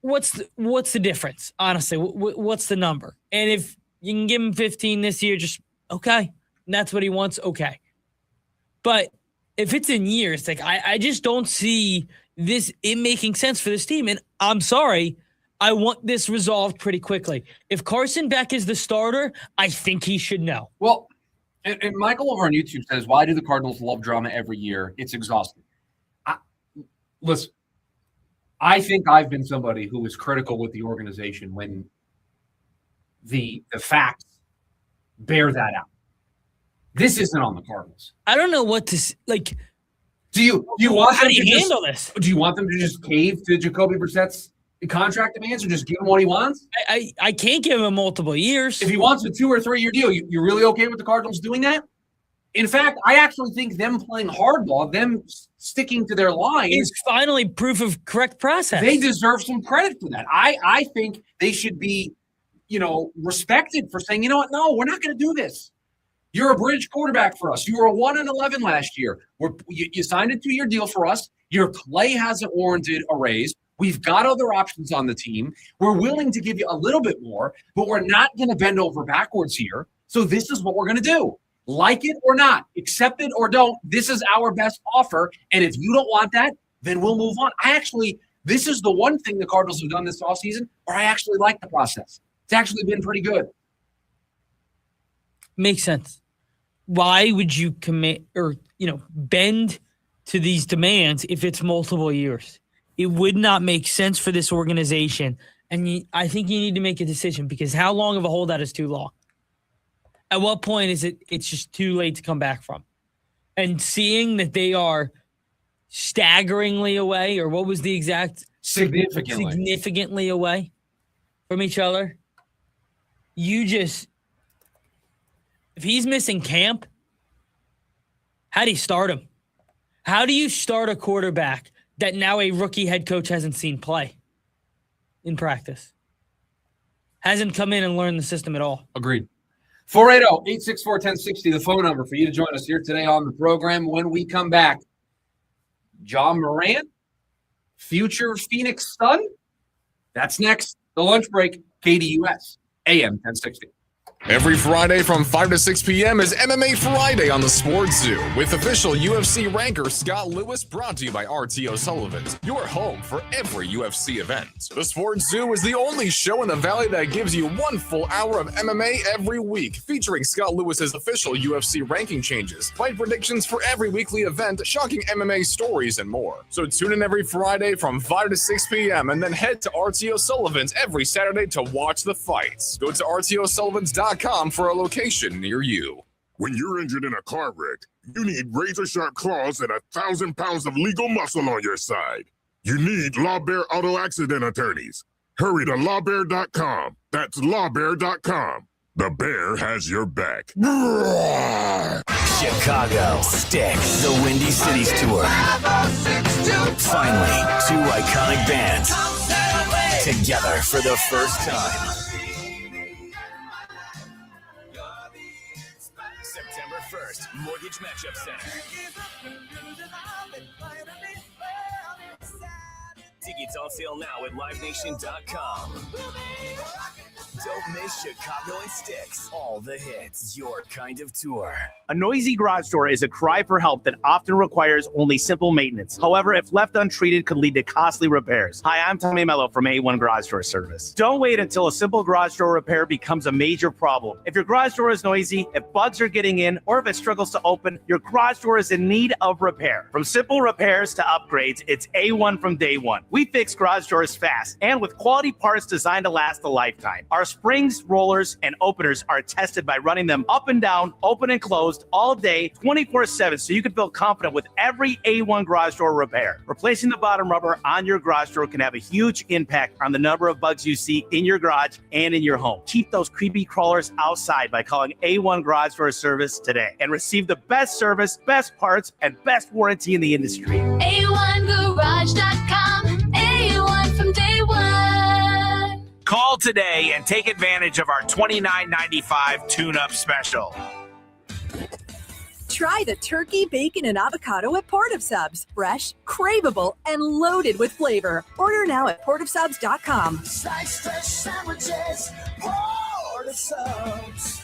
what's the difference? Honestly, what's the number? And if you can give him 15 this year, just okay. And that's what he wants. Okay. But if it's in years, like I just don't see it making sense for this team. And I'm sorry, I want this resolved pretty quickly. If Carson Beck is the starter, I think he should know. Well, and Michael over on YouTube says, why do the Cardinals love drama every year? It's exhausting. Listen, I think I've been somebody who was critical with the organization when the facts bear that out. This isn't on the Cardinals. I don't know what to like. Do you want how them do you to handle this? Do you want them to just cave to Jacoby Brissett's contract demands or just give him what he wants? I can't give him multiple years. If he wants a 2 or 3 year deal, you're really okay with the Cardinals doing that? In fact, I actually think them playing hardball, them sticking to their line, is finally proof of correct process. They deserve some credit for that. I think they should be, respected for saying, you know what? No, we're not going to do this. You're a bridge quarterback for us. You were a 1-11 last year. You signed a 2-year deal for us. Your play hasn't warranted a raise. We've got other options on the team. We're willing to give you a little bit more, but we're not going to bend over backwards here. So this is what we're going to do. Like it or not, accept it or don't, this is our best offer. And if you don't want that, then we'll move on. This is the one thing the Cardinals have done this offseason where I actually like the process. It's actually been pretty good. Makes sense. Why would you commit or, bend to these demands if it's multiple years? It would not make sense for this organization. And I think you need to make a decision because how long of a holdout is too long? At what point is it's just too late to come back from? And seeing that they are staggeringly away, or what was the exact? Significantly away from each other. If he's missing camp, how do you start him? How do you start a quarterback that now a rookie head coach hasn't seen play in practice? Hasn't come in and learned the system at all. Agreed. 480-864-1060, the phone number for you to join us here today on the program. When we come back, Ja Morant, future Phoenix Sun. That's next. The lunch break, KDUS, AM 1060. Every Friday from 5 to 6 p.m. is MMA Friday on the Sports Zoo with official UFC ranker Scott Lewis, brought to you by RTO Sullivan's, your home for every UFC event. The Sports Zoo is the only show in the Valley that gives you 1 full hour of MMA every week, featuring Scott Lewis's official UFC ranking changes, fight predictions for every weekly event, shocking MMA stories, and more. So tune in every Friday from 5 to 6 p.m. and then head to RTO Sullivan's every Saturday to watch the fights. Go to RTOSullivans.com for a location near you. When you're injured in a car wreck, you need razor-sharp claws and 1,000 pounds of legal muscle on your side. You need LawBear Auto Accident Attorneys. Hurry to lawbear.com. That's lawbear.com. The Bear has your back. Chicago Sticks, the Windy Cities Tour. Finally, 2 iconic bands together for the first time. September 1st, Mortgage Matchup Center. Tickets on sale now at livenation.com. Don't miss Chicago and Sticks. All the hits, your kind of tour. A noisy garage door is a cry for help that often requires only simple maintenance. However, if left untreated, could lead to costly repairs. Hi, I'm Tommy Mello from A1 Garage Door Service. Don't wait until a simple garage door repair becomes a major problem. If your garage door is noisy, if bugs are getting in, or if it struggles to open, your garage door is in need of repair. From simple repairs to upgrades, it's A1 from day one. We fix garage doors fast and with quality parts designed to last a lifetime. Our springs, rollers, and openers are tested by running them up and down, open and closed all day, 24/7, so you can feel confident with every A1 garage door repair. Replacing the bottom rubber on your garage door can have a huge impact on the number of bugs you see in your garage and in your home. Keep those creepy crawlers outside by calling A1 Garage Door Service today and receive the best service, best parts, and best warranty in the industry. A1Garage.com. A1 from day one. Call today and take advantage of our $29.95 tune-up special. Try the turkey, bacon, and avocado at Port of Subs. Fresh, craveable, and loaded with flavor. Order now at portofsubs.com. Slice fresh sandwiches, Port of Subs.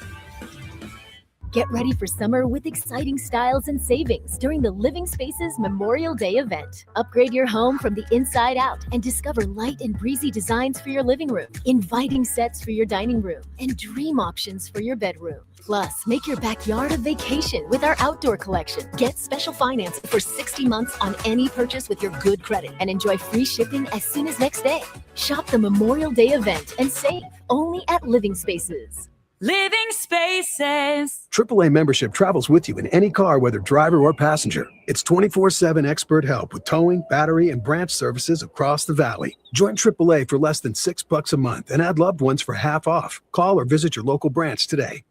Get ready for summer with exciting styles and savings during the Living Spaces Memorial Day event. Upgrade your home from the inside out and discover light and breezy designs for your living room, inviting sets for your dining room, and dream options for your bedroom. Plus, make your backyard a vacation with our outdoor collection. Get special financing for 60 months on any purchase with your good credit and enjoy free shipping as soon as next day. Shop the Memorial Day event and save only at Living Spaces. Living Spaces. AAA membership travels with you in any car, whether driver or passenger. It's 24/7 expert help with towing, battery, and branch services across the valley. Join AAA for less than $6 a month and add loved ones for half off. Call or visit your local branch today.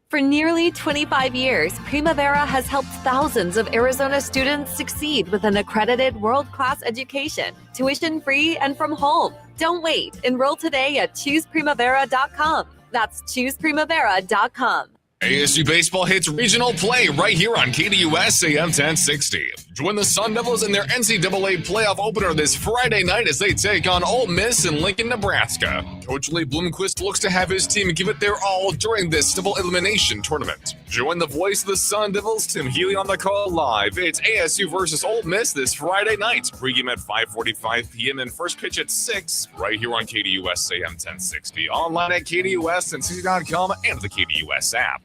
For nearly 25 years, Primavera has helped thousands of Arizona students succeed with an accredited world-class education, tuition-free and from home. Don't wait. Enroll today at chooseprimavera.com. That's chooseprimavera.com. ASU baseball hits regional play right here on KDUS AM 1060. Join the Sun Devils in their NCAA playoff opener this Friday night as they take on Ole Miss in Lincoln, Nebraska. Coach Lee Bloomquist looks to have his team give it their all during this double elimination tournament. Join the voice of the Sun Devils, Tim Healy, on the call live. It's ASU versus Ole Miss this Friday night. Pregame at 5:45 p.m. and first pitch at 6 right here on KDUS AM 1060. Online at KDUS&CC.com and the KDUS app.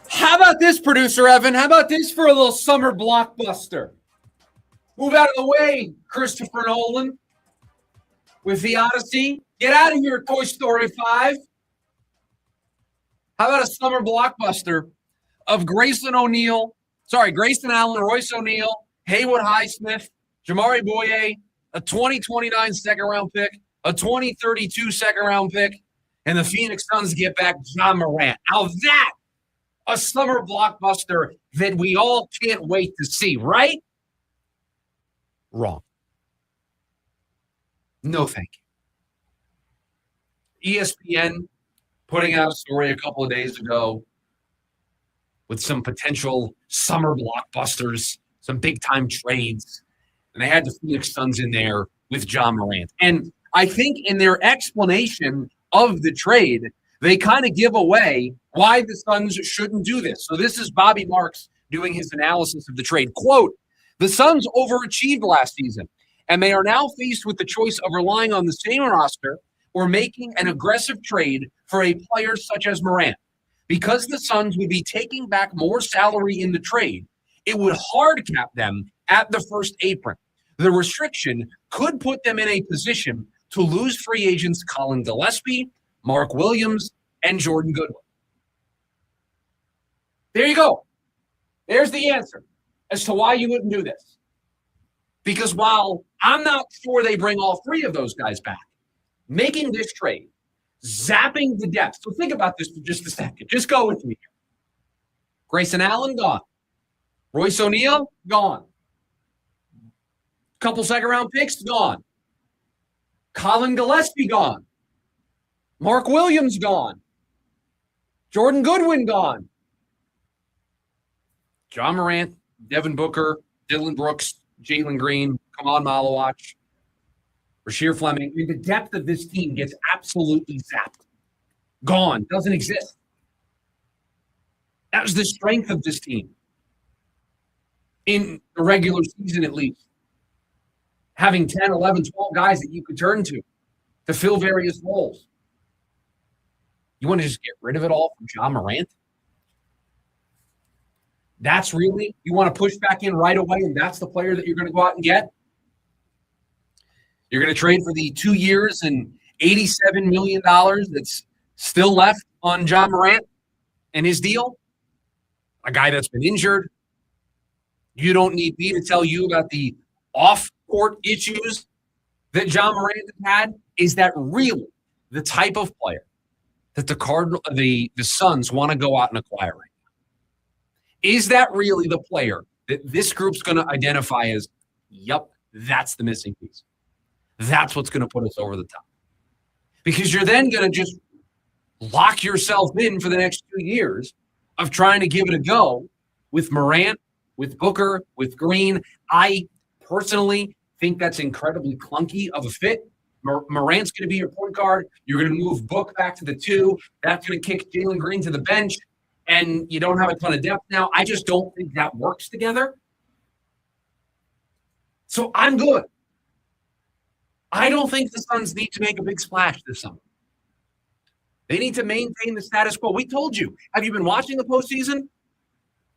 How about this, producer Evan? How about this for a little summer blockbuster? Move out of the way, Christopher Nolan, with the Odyssey. Get out of here, Toy Story 5. How about a summer blockbuster of Grayson Allen, Royce O'Neal, Haywood Highsmith, Jamari Boye, a 2029 second-round pick, a 2032 second-round pick, and the Phoenix Suns get back Ja Morant. Now that, a summer blockbuster that we all can't wait to see, right? Wrong. No, thank you. ESPN putting out a story a couple of days ago with some potential summer blockbusters, some big-time trades, and they had the Phoenix Suns in there with Ja Morant. And I think in their explanation of the trade, they kind of give away why the Suns shouldn't do this. So this is Bobby Marks doing his analysis of the trade. Quote, the Suns overachieved last season, and they are now faced with the choice of relying on the same roster or making an aggressive trade for a player such as Morant. Because the Suns would be taking back more salary in the trade, it would hard cap them at the first apron. The restriction could put them in a position to lose free agents Colin Gillespie, Mark Williams, and Jordan Goodwin. There you go. There's the answer as to why you wouldn't do this. Because while I'm not sure they bring all three of those guys back, making this trade, zapping the depth. So think about this for just a second. Just go with me here. Grayson Allen, gone. Royce O'Neal, gone. Couple second-round picks, gone. Colin Gillespie, gone. Mark Williams, gone. Jordan Goodwin, gone. Ja Morant, Devin Booker, Dylan Brooks, Jalen Green, Kaman Malawach, Rasheer Fleming. I mean, the depth of this team gets absolutely zapped. Gone. Doesn't exist. That was the strength of this team. In the regular season, at least. Having 10, 11, 12 guys that you could turn to fill various roles. You want to just get rid of it all from Ja Morant? That's really, you want to push back in right away, and that's the player that you're going to go out and get? You're going to trade for the 2 years and $87 million that's still left on Ja Morant and his deal? A guy that's been injured. You don't need me to tell you about the off-court issues that Ja Morant has had. Is that really the type of player that the Suns want to go out and acquire right now? Is that really the player that this group's going to identify as, yep, that's the missing piece? That's what's going to put us over the top. Because you're then going to just lock yourself in for the next 2 years of trying to give it a go with Morant, with Booker, with Green. I personally think that's incredibly clunky of a fit. Morant's going to be your point guard. You're going to move Book back to the 2. That's going to kick Jalen Green to the bench, and you don't have a ton of depth now. I just don't think that works together. So I'm good. I don't think the Suns need to make a big splash this summer. They need to maintain the status quo. We told you. Have you been watching the postseason?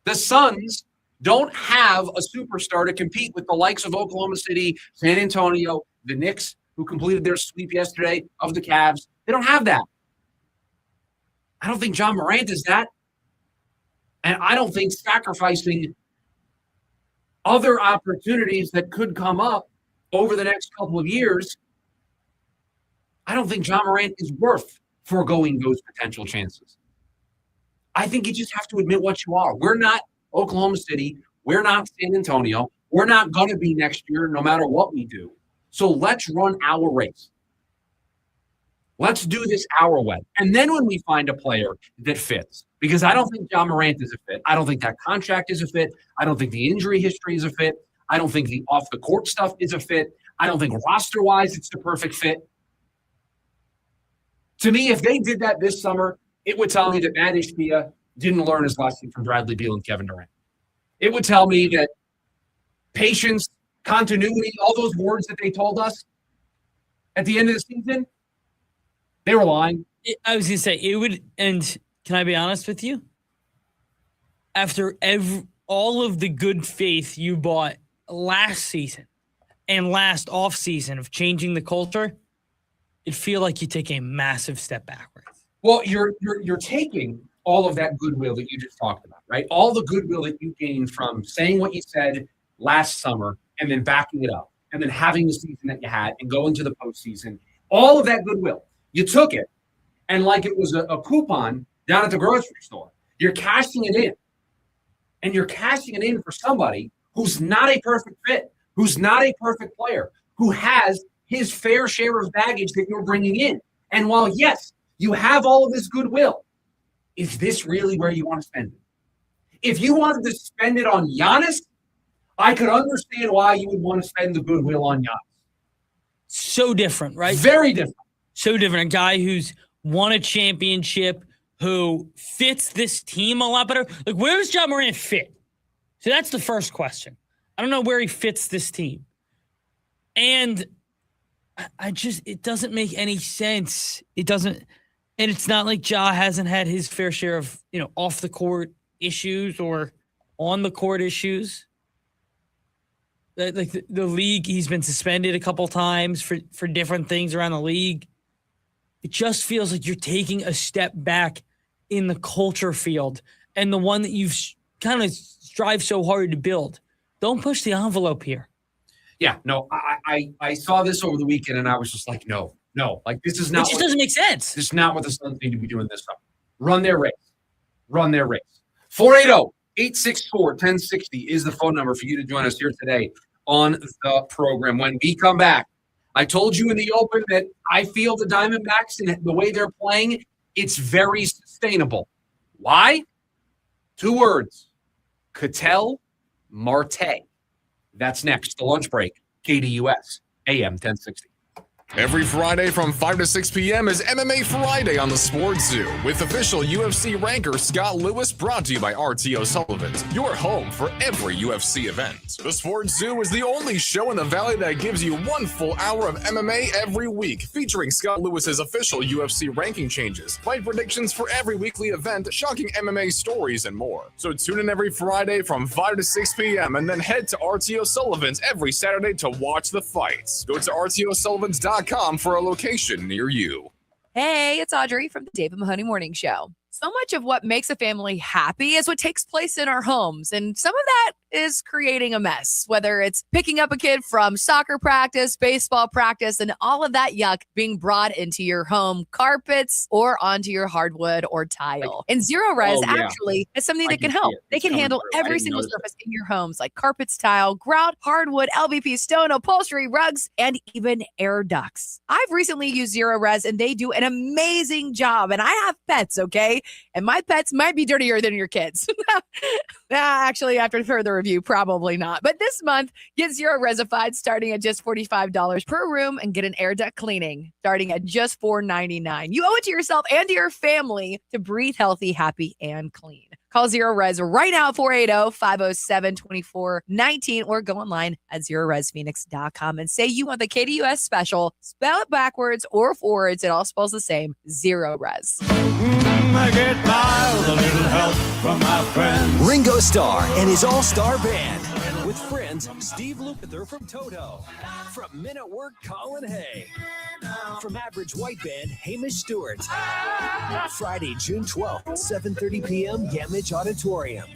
The Suns don't have a superstar to compete with the likes of Oklahoma City, San Antonio, the Knicks, who completed their sweep yesterday of the Cavs. They don't have that. I don't think Ja Morant is that. And I don't think sacrificing other opportunities that could come up over the next couple of years, I don't think Ja Morant is worth foregoing those potential chances. I think you just have to admit what you are. We're not Oklahoma City. We're not San Antonio. We're not going to be next year no matter what we do. So let's run our race. Let's do this our way. And then when we find a player that fits, because I don't think Ja Morant is a fit. I don't think that contract is a fit. I don't think the injury history is a fit. I don't think the off-the-court stuff is a fit. I don't think roster-wise it's the perfect fit. To me, if they did that this summer, it would tell me that Matt Ishbia didn't learn his lesson from Bradley Beal and Kevin Durant. It would tell me that patience, continuity, all those words that they told us at the end of the season, they were lying. I was going to say, it would, and can I be honest with you? After all of the good faith you bought last season and last offseason of changing the culture, it'd feel like you take a massive step backwards. Well, you're taking all of that goodwill that you just talked about, right? All the goodwill that you gained from saying what you said last summer and then backing it up and then having the season that you had and going to the postseason, all of that goodwill, you took it and like it was a coupon down at the grocery store, you're cashing it in. And you're cashing it in for somebody who's not a perfect fit, who's not a perfect player, who has his fair share of baggage that you're bringing in. And while, yes, you have all of this goodwill, is this really where you want to spend it? If you wanted to spend it on Giannis, I could understand why you would want to spend the goodwill on Giannis. So different, right? Very different. So different. A guy who's won a championship, who fits this team a lot better. Like, where does Ja Morant fit? So that's the first question. I don't know where he fits this team. And it doesn't make any sense. It doesn't, and it's not like Ja hasn't had his fair share of, off the court issues or on the court issues. Like the league, he's been suspended a couple times for different things around the league. It just feels like you're taking a step back in the culture field and the one that you've kind of strive so hard to build. Don't push the envelope here. Yeah, no, I saw this over the weekend and I was just like, no, like this is not. It just doesn't make sense. This is not what the Suns need to be doing this summer. Run their race. 480-864-1060 is the phone number for you to join us here today on the program. When we come back, I told you in the open that I feel the Diamondbacks and the way they're playing, it's very sustainable. Why? 2 words. Ketel Marte. That's next. The lunch break. KDUS. AM 1060. Every Friday from 5 to 6 p.m. is MMA Friday on the Sports Zoo with official UFC ranker Scott Lewis, brought to you by RTO Sullivan's, your home for every UFC event. The Sports Zoo is the only show in the Valley that gives you 1 full hour of MMA every week, featuring Scott Lewis's official UFC ranking changes, fight predictions for every weekly event, shocking MMA stories, and more. So tune in every Friday from 5 to 6 p.m. and then head to RTO Sullivan's every Saturday to watch the fights. Go to RTOSullivans.com for a location near you. Hey, it's Audrey from the David Mahoney Morning Show. So much of what makes a family happy is what takes place in our homes. And some of that is creating a mess, whether it's picking up a kid from soccer practice, baseball practice, and all of that yuck being brought into your home carpets or onto your hardwood or tile. And Zero Res actually is something that can help. They can handle every single surface in your homes, like carpets, tile, grout, hardwood, LVP, stone, upholstery, rugs, and even air ducts. I've recently used Zero Res, and they do an amazing job. And I have pets, okay? And my pets might be dirtier than your kids. Actually, after further review, probably not. But this month, get Zero Resified starting at just $45 per room and get an air duct cleaning starting at just $4.99. You owe it to yourself and to your family to breathe healthy, happy, and clean. Call Zero Res right now at 480-507-2419 or go online at ZeroResPhoenix.com and say you want the KDUS special. Spell it backwards or forwards. It all spells the same. Zero Res. I get by with a little help from my friends. Ringo Starr and his all-star band. With friends, Steve Lukather from Toto. From Men at Work, Colin Hay. From Average White Band, Hamish Stewart. Friday, June 12th, 7:30 p.m., Gamage Auditorium.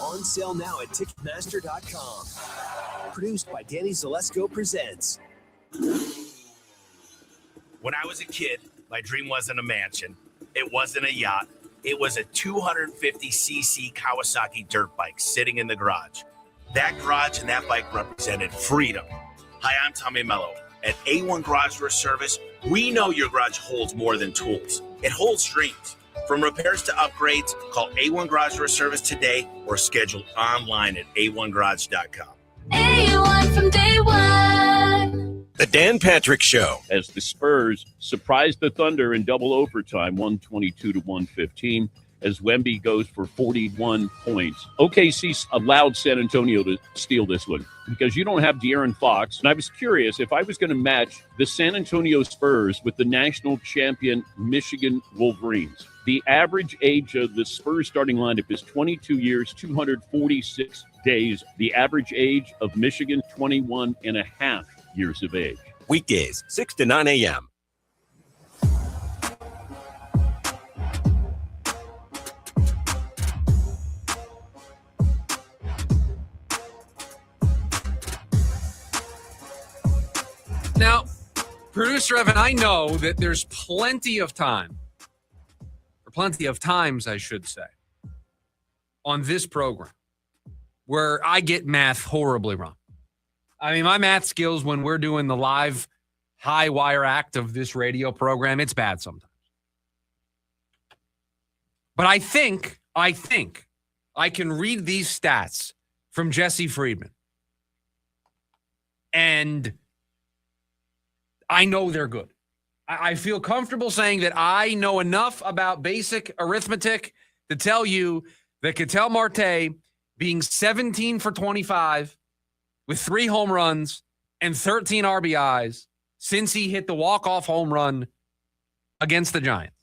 On sale now at Ticketmaster.com. Produced by Danny Zalesko Presents. When I was a kid, my dream wasn't a mansion. It wasn't a yacht. It was a 250cc Kawasaki dirt bike sitting in the garage. That garage and that bike represented freedom. Hi, I'm Tommy Mello. At A1 Garage Door Service, we know your garage holds more than tools. It holds dreams. From repairs to upgrades, call A1 Garage Door Service today or schedule online at a1garage.com. A1 from day one. The Dan Patrick Show. As the Spurs surprised the Thunder in double overtime, 122-115, as Wemby goes for 41 points. OKC allowed San Antonio to steal this one because you don't have De'Aaron Fox. And I was curious if I was going to match the San Antonio Spurs with the national champion Michigan Wolverines. The average age of the Spurs starting lineup is 22 years, 246 days. The average age of Michigan, 21 and a half years of age. Weekdays, 6 to 9 a.m. Now, producer Evan, I know that there's plenty of time, or plenty of times, I should say, on this program where I get math horribly wrong. I mean, my math skills when we're doing the live high wire act of this radio program, it's bad sometimes. But I think I can read these stats from Jesse Friedman. And I know they're good. I feel comfortable saying that I know enough about basic arithmetic to tell you that Ketel Marte being 17 for 25 with 3 home runs and 13 RBIs since he hit the walk-off home run against the Giants.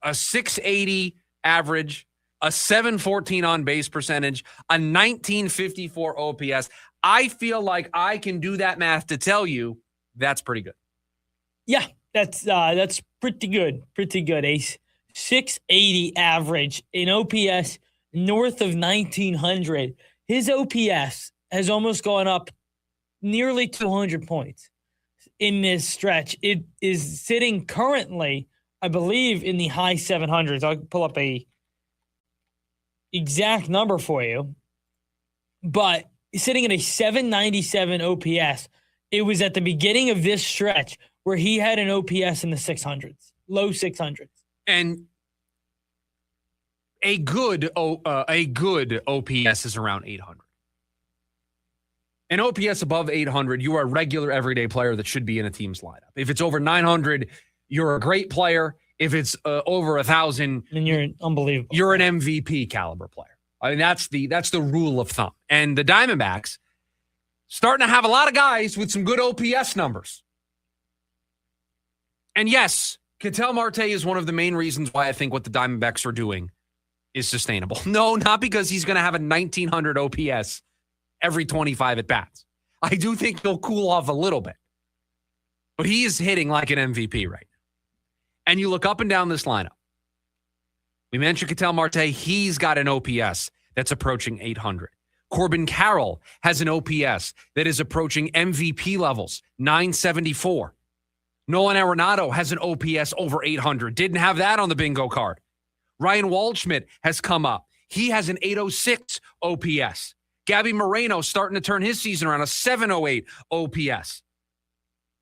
A 680 average, a 714 on-base percentage, a 1954 OPS. I feel like I can do that math to tell you that's pretty good. Yeah, that's pretty good. Pretty good. A 680 average, an OPS north of 1900. His OPS has almost gone up nearly 200 points in this stretch. It is sitting currently, I believe, in the high 700s. I'll pull up a exact number for you. But sitting at a 797 OPS. It was at the beginning of this stretch where he had an OPS in the 600s, low 600s. And a good OPS is around 800. An OPS above 800, you are a regular everyday player that should be in a team's lineup. If it's over 900, you're a great player. If it's over 1,000, and you're unbelievable. You're an MVP caliber player. I mean, that's the rule of thumb. And the Diamondbacks starting to have a lot of guys with some good OPS numbers. And yes, Ketel Marte is one of the main reasons why I think what the Diamondbacks are doing is sustainable. No, not because he's going to have a 1,900 OPS every 25 at-bats. I do think he'll cool off a little bit. But he is hitting like an MVP right now. And you look up and down this lineup. We mentioned Ketel Marte. He's got an OPS that's approaching 800. Corbin Carroll has an OPS that is approaching MVP levels, 974. Nolan Arenado has an OPS over 800. Didn't have that on the bingo card. Ryan Waldschmidt has come up. He has an 806 OPS. Gabby Moreno starting to turn his season around, a 708 OPS.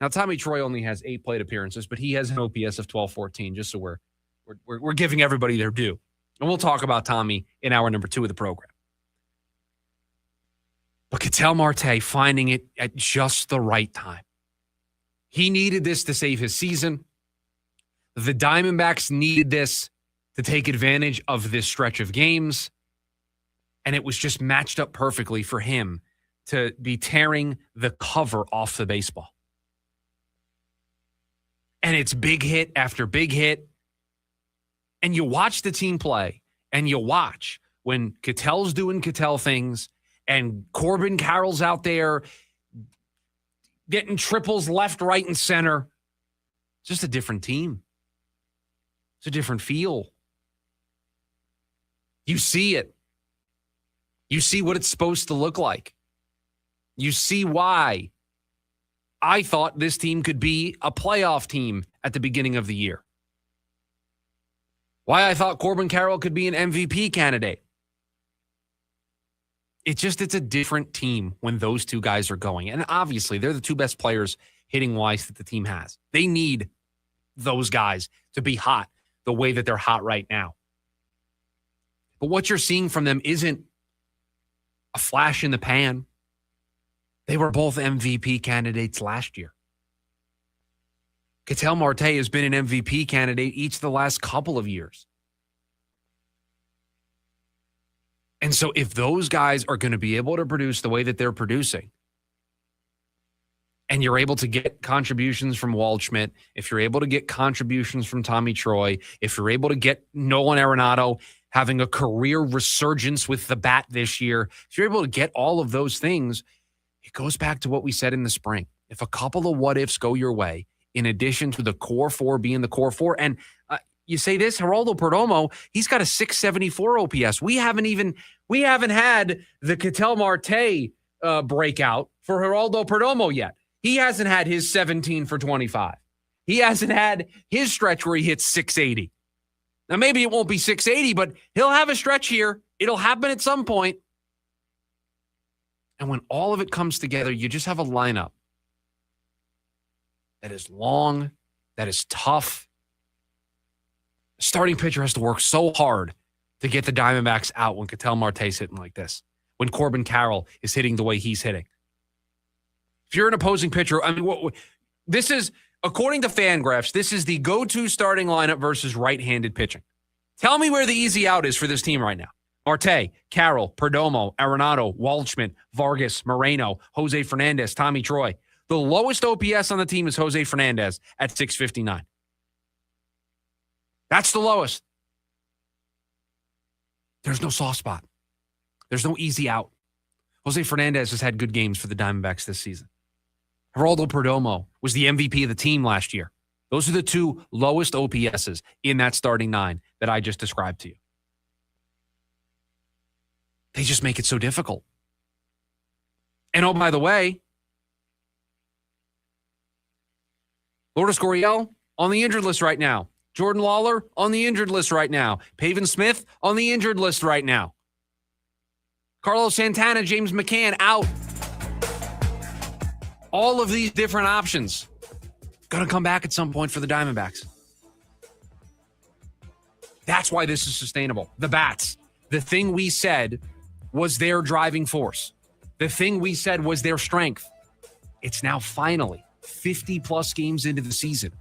Now, Tommy Troy only has 8 plate appearances, but he has an OPS of 1214, just so we're giving everybody their due. And we'll talk about Tommy in hour number 2 of the program. But Ketel Marte finding it at just the right time. He needed this to save his season. The Diamondbacks needed this to take advantage of this stretch of games. And it was just matched up perfectly for him to be tearing the cover off the baseball. And it's big hit after big hit. And you watch the team play, and you watch when Ketel's doing Ketel things and Corbin Carroll's out there getting triples left, right, and center. It's just a different team. It's a different feel. You see it. You see what it's supposed to look like. You see why I thought this team could be a playoff team at the beginning of the year. Why I thought Corbin Carroll could be an MVP candidate. It's a different team when those two guys are going. And obviously, they're the two best players hitting-wise that the team has. They need those guys to be hot the way that they're hot right now. But what you're seeing from them isn't a flash in the pan. They were both MVP candidates last year. Ketel Marte has been an MVP candidate each of the last couple of years. And so if those guys are going to be able to produce the way that they're producing, and you're able to get contributions from Waldschmidt, if you're able to get contributions from Tommy Troy, if you're able to get Nolan Arenado having a career resurgence with the bat this year, if you're able to get all of those things, it goes back to what we said in the spring. If a couple of what-ifs go your way, in addition to the core four being the core four, and you say this, Geraldo Perdomo, he's got a 674 OPS. We haven't had the Ketel Marte breakout for Geraldo Perdomo yet. He hasn't had his 17 for 25. He hasn't had his stretch where he hits 680. Now, maybe it won't be 680, but he'll have a stretch here. It'll happen at some point. And when all of it comes together, you just have a lineup that is long, that is tough. The starting pitcher has to work so hard to get the Diamondbacks out when Ketel Marte's hitting like this, when Corbin Carroll is hitting the way he's hitting. If you're an opposing pitcher, I mean, this is, according to Fangraphs, this is the go-to starting lineup versus right-handed pitching. Tell me where the easy out is for this team right now. Marte, Carroll, Perdomo, Arenado, Waldschmidt, Vargas, Moreno, Jose Fernandez, Tommy Troy. The lowest OPS on the team is Jose Fernandez at 659. That's the lowest. There's no soft spot. There's no easy out. Jose Fernandez has had good games for the Diamondbacks this season. Geraldo Perdomo was the MVP of the team last year. Those are the two lowest OPSs in that starting 9 that I just described to you. They just make it so difficult. And oh, by the way, Lourdes Gurriel on the injured list right now. Jordan Lawler on the injured list right now. Pavin Smith on the injured list right now. Carlos Santana, James McCann out. All of these different options going to come back at some point for the Diamondbacks. That's why this is sustainable. The bats, the thing we said was their driving force. The thing we said was their strength. It's now finally 50-plus games into the season,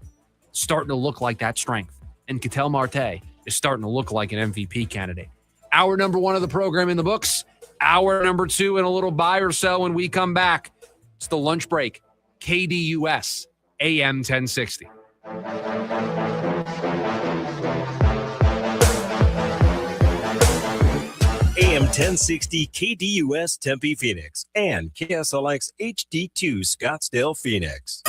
starting to look like that strength. And Ketel Marte is starting to look like an MVP candidate. Hour number 1 of the program in the books. Hour number 2 in a little buy or sell when we come back. It's the lunch break. KDUS, AM 1060. AM 1060 KDUS Tempe Phoenix and KSLX HD2 Scottsdale Phoenix.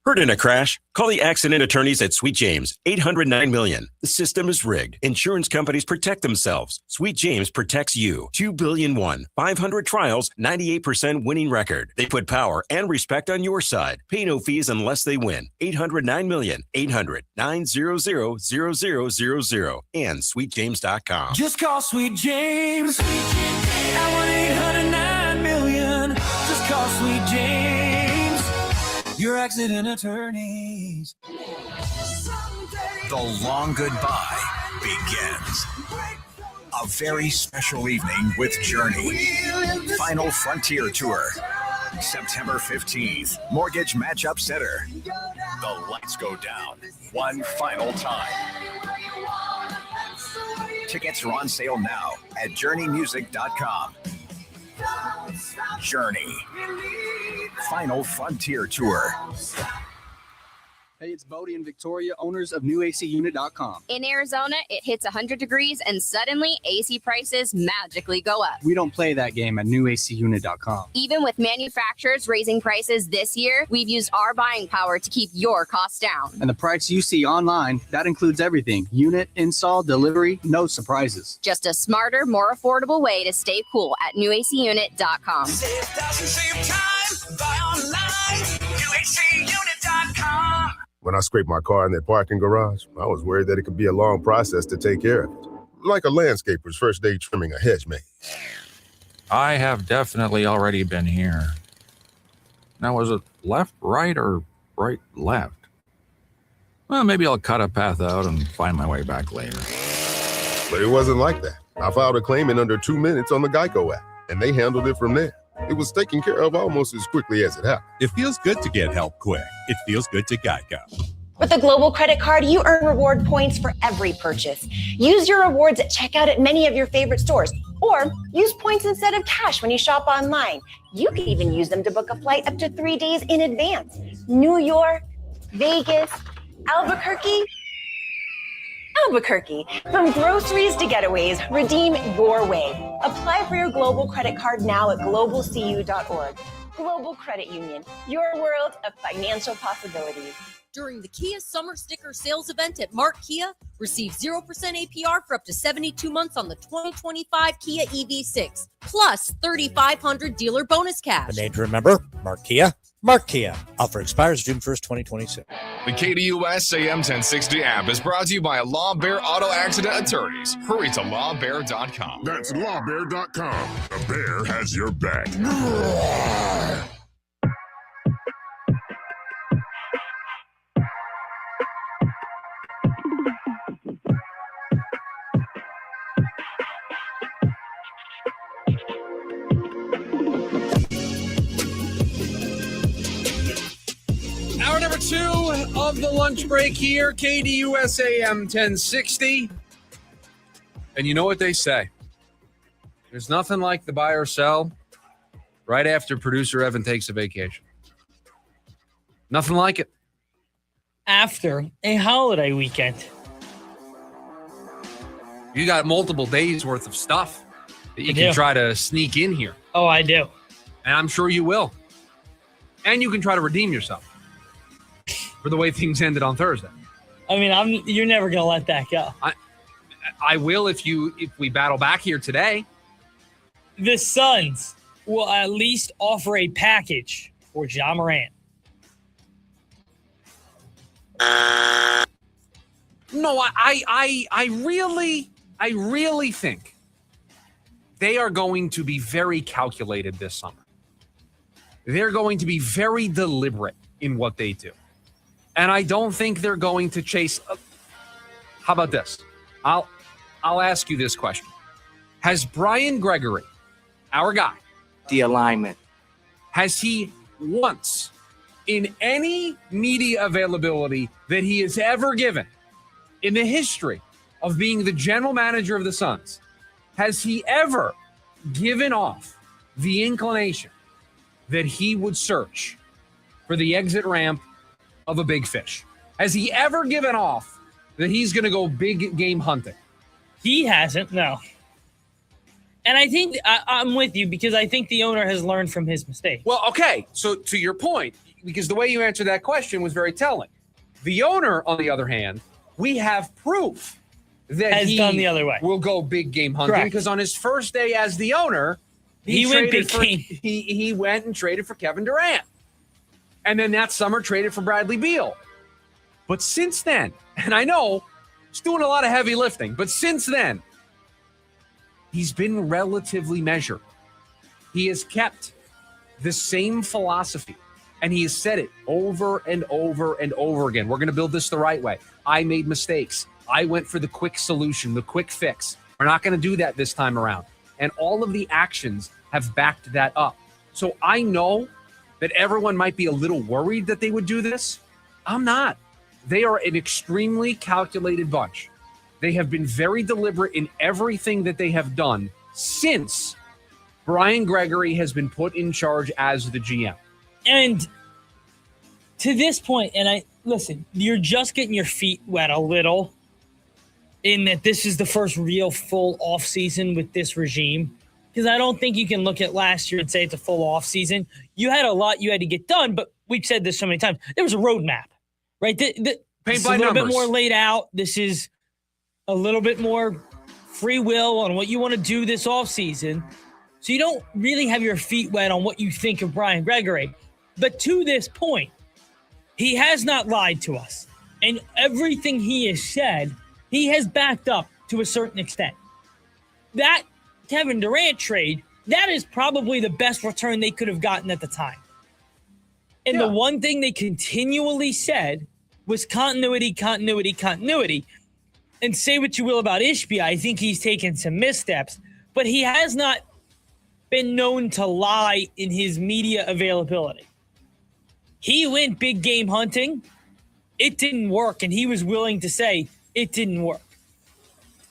Hurt in a crash? Call the accident attorneys at Sweet James, 809 million. The system is rigged. Insurance companies protect themselves. Sweet James protects you. 2 billion won. 500 trials, 98% winning record. They put power and respect on your side. Pay no fees unless they win. 809 million. 800-900-0000 and sweetjames.com. Just call Sweet James at 1-800-9-million. Just call Sweet James, your accident attorneys. The long goodbye begins. A very special evening with Journey. Final Frontier Tour. September 15th. Mortgage Matchup Center. The lights go down one final time. Tickets are on sale now at journeymusic.com. Journey. Final Frontier Tour. Hey, it's Bodie and Victoria, owners of newacunit.com. In Arizona, it hits 100 degrees and suddenly AC prices magically go up. We don't play that game at newacunit.com. Even with manufacturers raising prices this year, we've used our buying power to keep your costs down. And the price you see online, that includes everything. Unit, install, delivery, no surprises. Just a smarter, more affordable way to stay cool at newacunit.com. Save thousands, save time, buy online, newacunit.com. When I scraped my car in that parking garage, I was worried that it could be a long process to take care of it. Like a landscaper's first day trimming a hedge maze. I have definitely already been here. Now, was it left, right, or right, left? Well, maybe I'll cut a path out and find my way back later. But it wasn't like that. I filed a claim in under 2 minutes on the Geico app, and they handled it from there. It was taken care of almost as quickly as it happened. It feels good to get help quick. It feels good to Geico. With a Global Credit Card, you earn reward points for every purchase. Use your rewards at checkout at many of your favorite stores, or use points instead of cash when you shop online. You can even use them to book a flight up to 3 days in advance. New York, Vegas, Albuquerque. From groceries to getaways, redeem your way. Apply for your Global Credit Card now at globalcu.org. Global Credit Union, your world of financial possibilities. During the Kia Summer Sticker Sales Event at Mark Kia, receive 0% APR for up to 72 months on the 2025 Kia EV6, plus $3,500 dealer bonus cash. The name to remember, Mark Kia. Mark Kia. Offer expires June 1st, 2026. The KDUS AM 1060 app is brought to you by Law Bear Auto Accident Attorneys. Hurry to lawbear.com. That's lawbear.com. A bear has your back. Hour number 2 of the lunch break here, KDUS AM 1060. And you know what they say. There's nothing like the buy or sell right after producer Evan takes a vacation. Nothing like it. After a holiday weekend. You got multiple days worth of stuff that you I can do. try to sneak in here. Oh, I do. And I'm sure you will. And you can try to redeem yourself for the way things ended on Thursday. I mean, you're never going to let that go. I will if we battle back here today. The Suns will at least offer a package for Ja Morant. No, I really think they are going to be very calculated this summer. They're going to be very deliberate in what they do. And I don't think they're going to chase. How about this? I'll ask you this question. Has Brian Gregory our guy, The alignment. has he once, in any media availability that he has ever given in the history of being the general manager of the Suns, has he ever given off the inclination that he would search for the exit ramp of a big fish? Has he ever given off that he's going to go big game hunting? He hasn't, no. And I think I'm with you because I think the owner has learned from his mistake. Well, okay. So to your point, because the way you answered that question was very telling. The owner, on the other hand, we have proof that Has he done the other way. will go big game hunting. Correct. Because on his first day as the owner, He went big game. He went and traded for Kevin Durant. And then that summer traded for Bradley Beal. But since then, and I know he's doing a lot of heavy lifting, but since then, he's been relatively measured. He has kept the same philosophy, and he has said it over and over and over again. We're going to build this the right way. I made mistakes. I went for the quick solution, the quick fix. We're not going to do that this time around. And all of the actions have backed that up. So I know that everyone might be a little worried that they would do this. I'm not. They are an extremely calculated bunch. They have been very deliberate in everything that they have done since Brian Gregory has been put in charge as the GM. And to this point, and listen, you're just getting your feet wet a little in that this is the first real full off season with this regime. Because I don't think you can look at last year and say it's a full off season. You had a lot you had to get done, but we've said this so many times. There was a roadmap, right? This is a little bit more laid out. This is a little bit more free will on what you want to do this offseason. So you don't really have your feet wet on what you think of Brian Gregory. But to this point, he has not lied to us. And everything he has said, he has backed up to a certain extent. That Kevin Durant trade, that is probably the best return they could have gotten at the time. And the one thing they continually said was continuity. And say what you will about Ishbia, I think he's taken some missteps, but he has not been known to lie in his media availability. He went big game hunting. It didn't work, and he was willing to say it didn't work.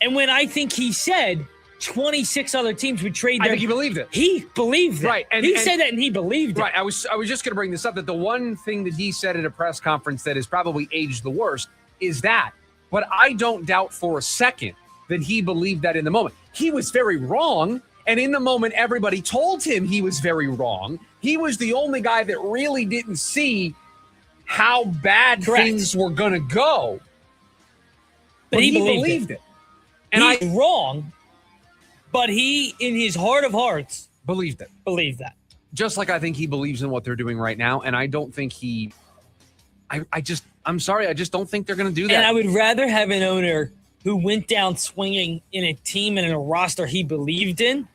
And when I think he said 26 other teams would trade I think he believed it. He believed it. Right. He said that, and he believed it. Right. I was just going to bring this up, that the one thing that he said at a press conference that has probably aged the worst is that. But I don't doubt for a second that he believed that in the moment. He was very wrong. And in the moment, everybody told him he was very wrong. He was the only guy that really didn't see how bad things were going to go. But he believed it. And he's wrong, but he, in his heart of hearts, believed it. Believed that. Just like I think he believes in what they're doing right now. And I don't think I'm sorry, I just don't think they're going to do that. And I would rather have an owner who went down swinging in a team and in a roster he believed in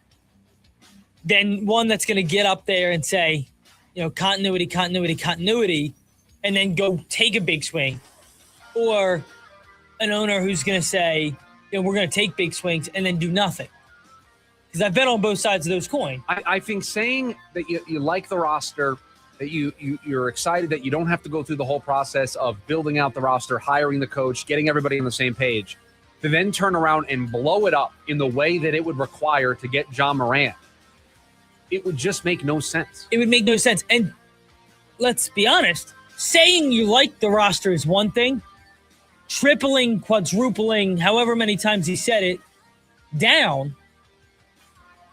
than one that's going to get up there and say, continuity, and then go take a big swing. Or an owner who's going to say, we're going to take big swings and then do nothing. Because I've been on both sides of those coins. I think saying that you like the roster, that you're excited that you don't have to go through the whole process of building out the roster, hiring the coach, getting everybody on the same page, to then turn around and blow it up in the way that it would require to get Ja Morant, it would just make no sense. It would make no sense. And let's be honest, saying you like the roster is one thing. Tripling, quadrupling, however many times he said it, down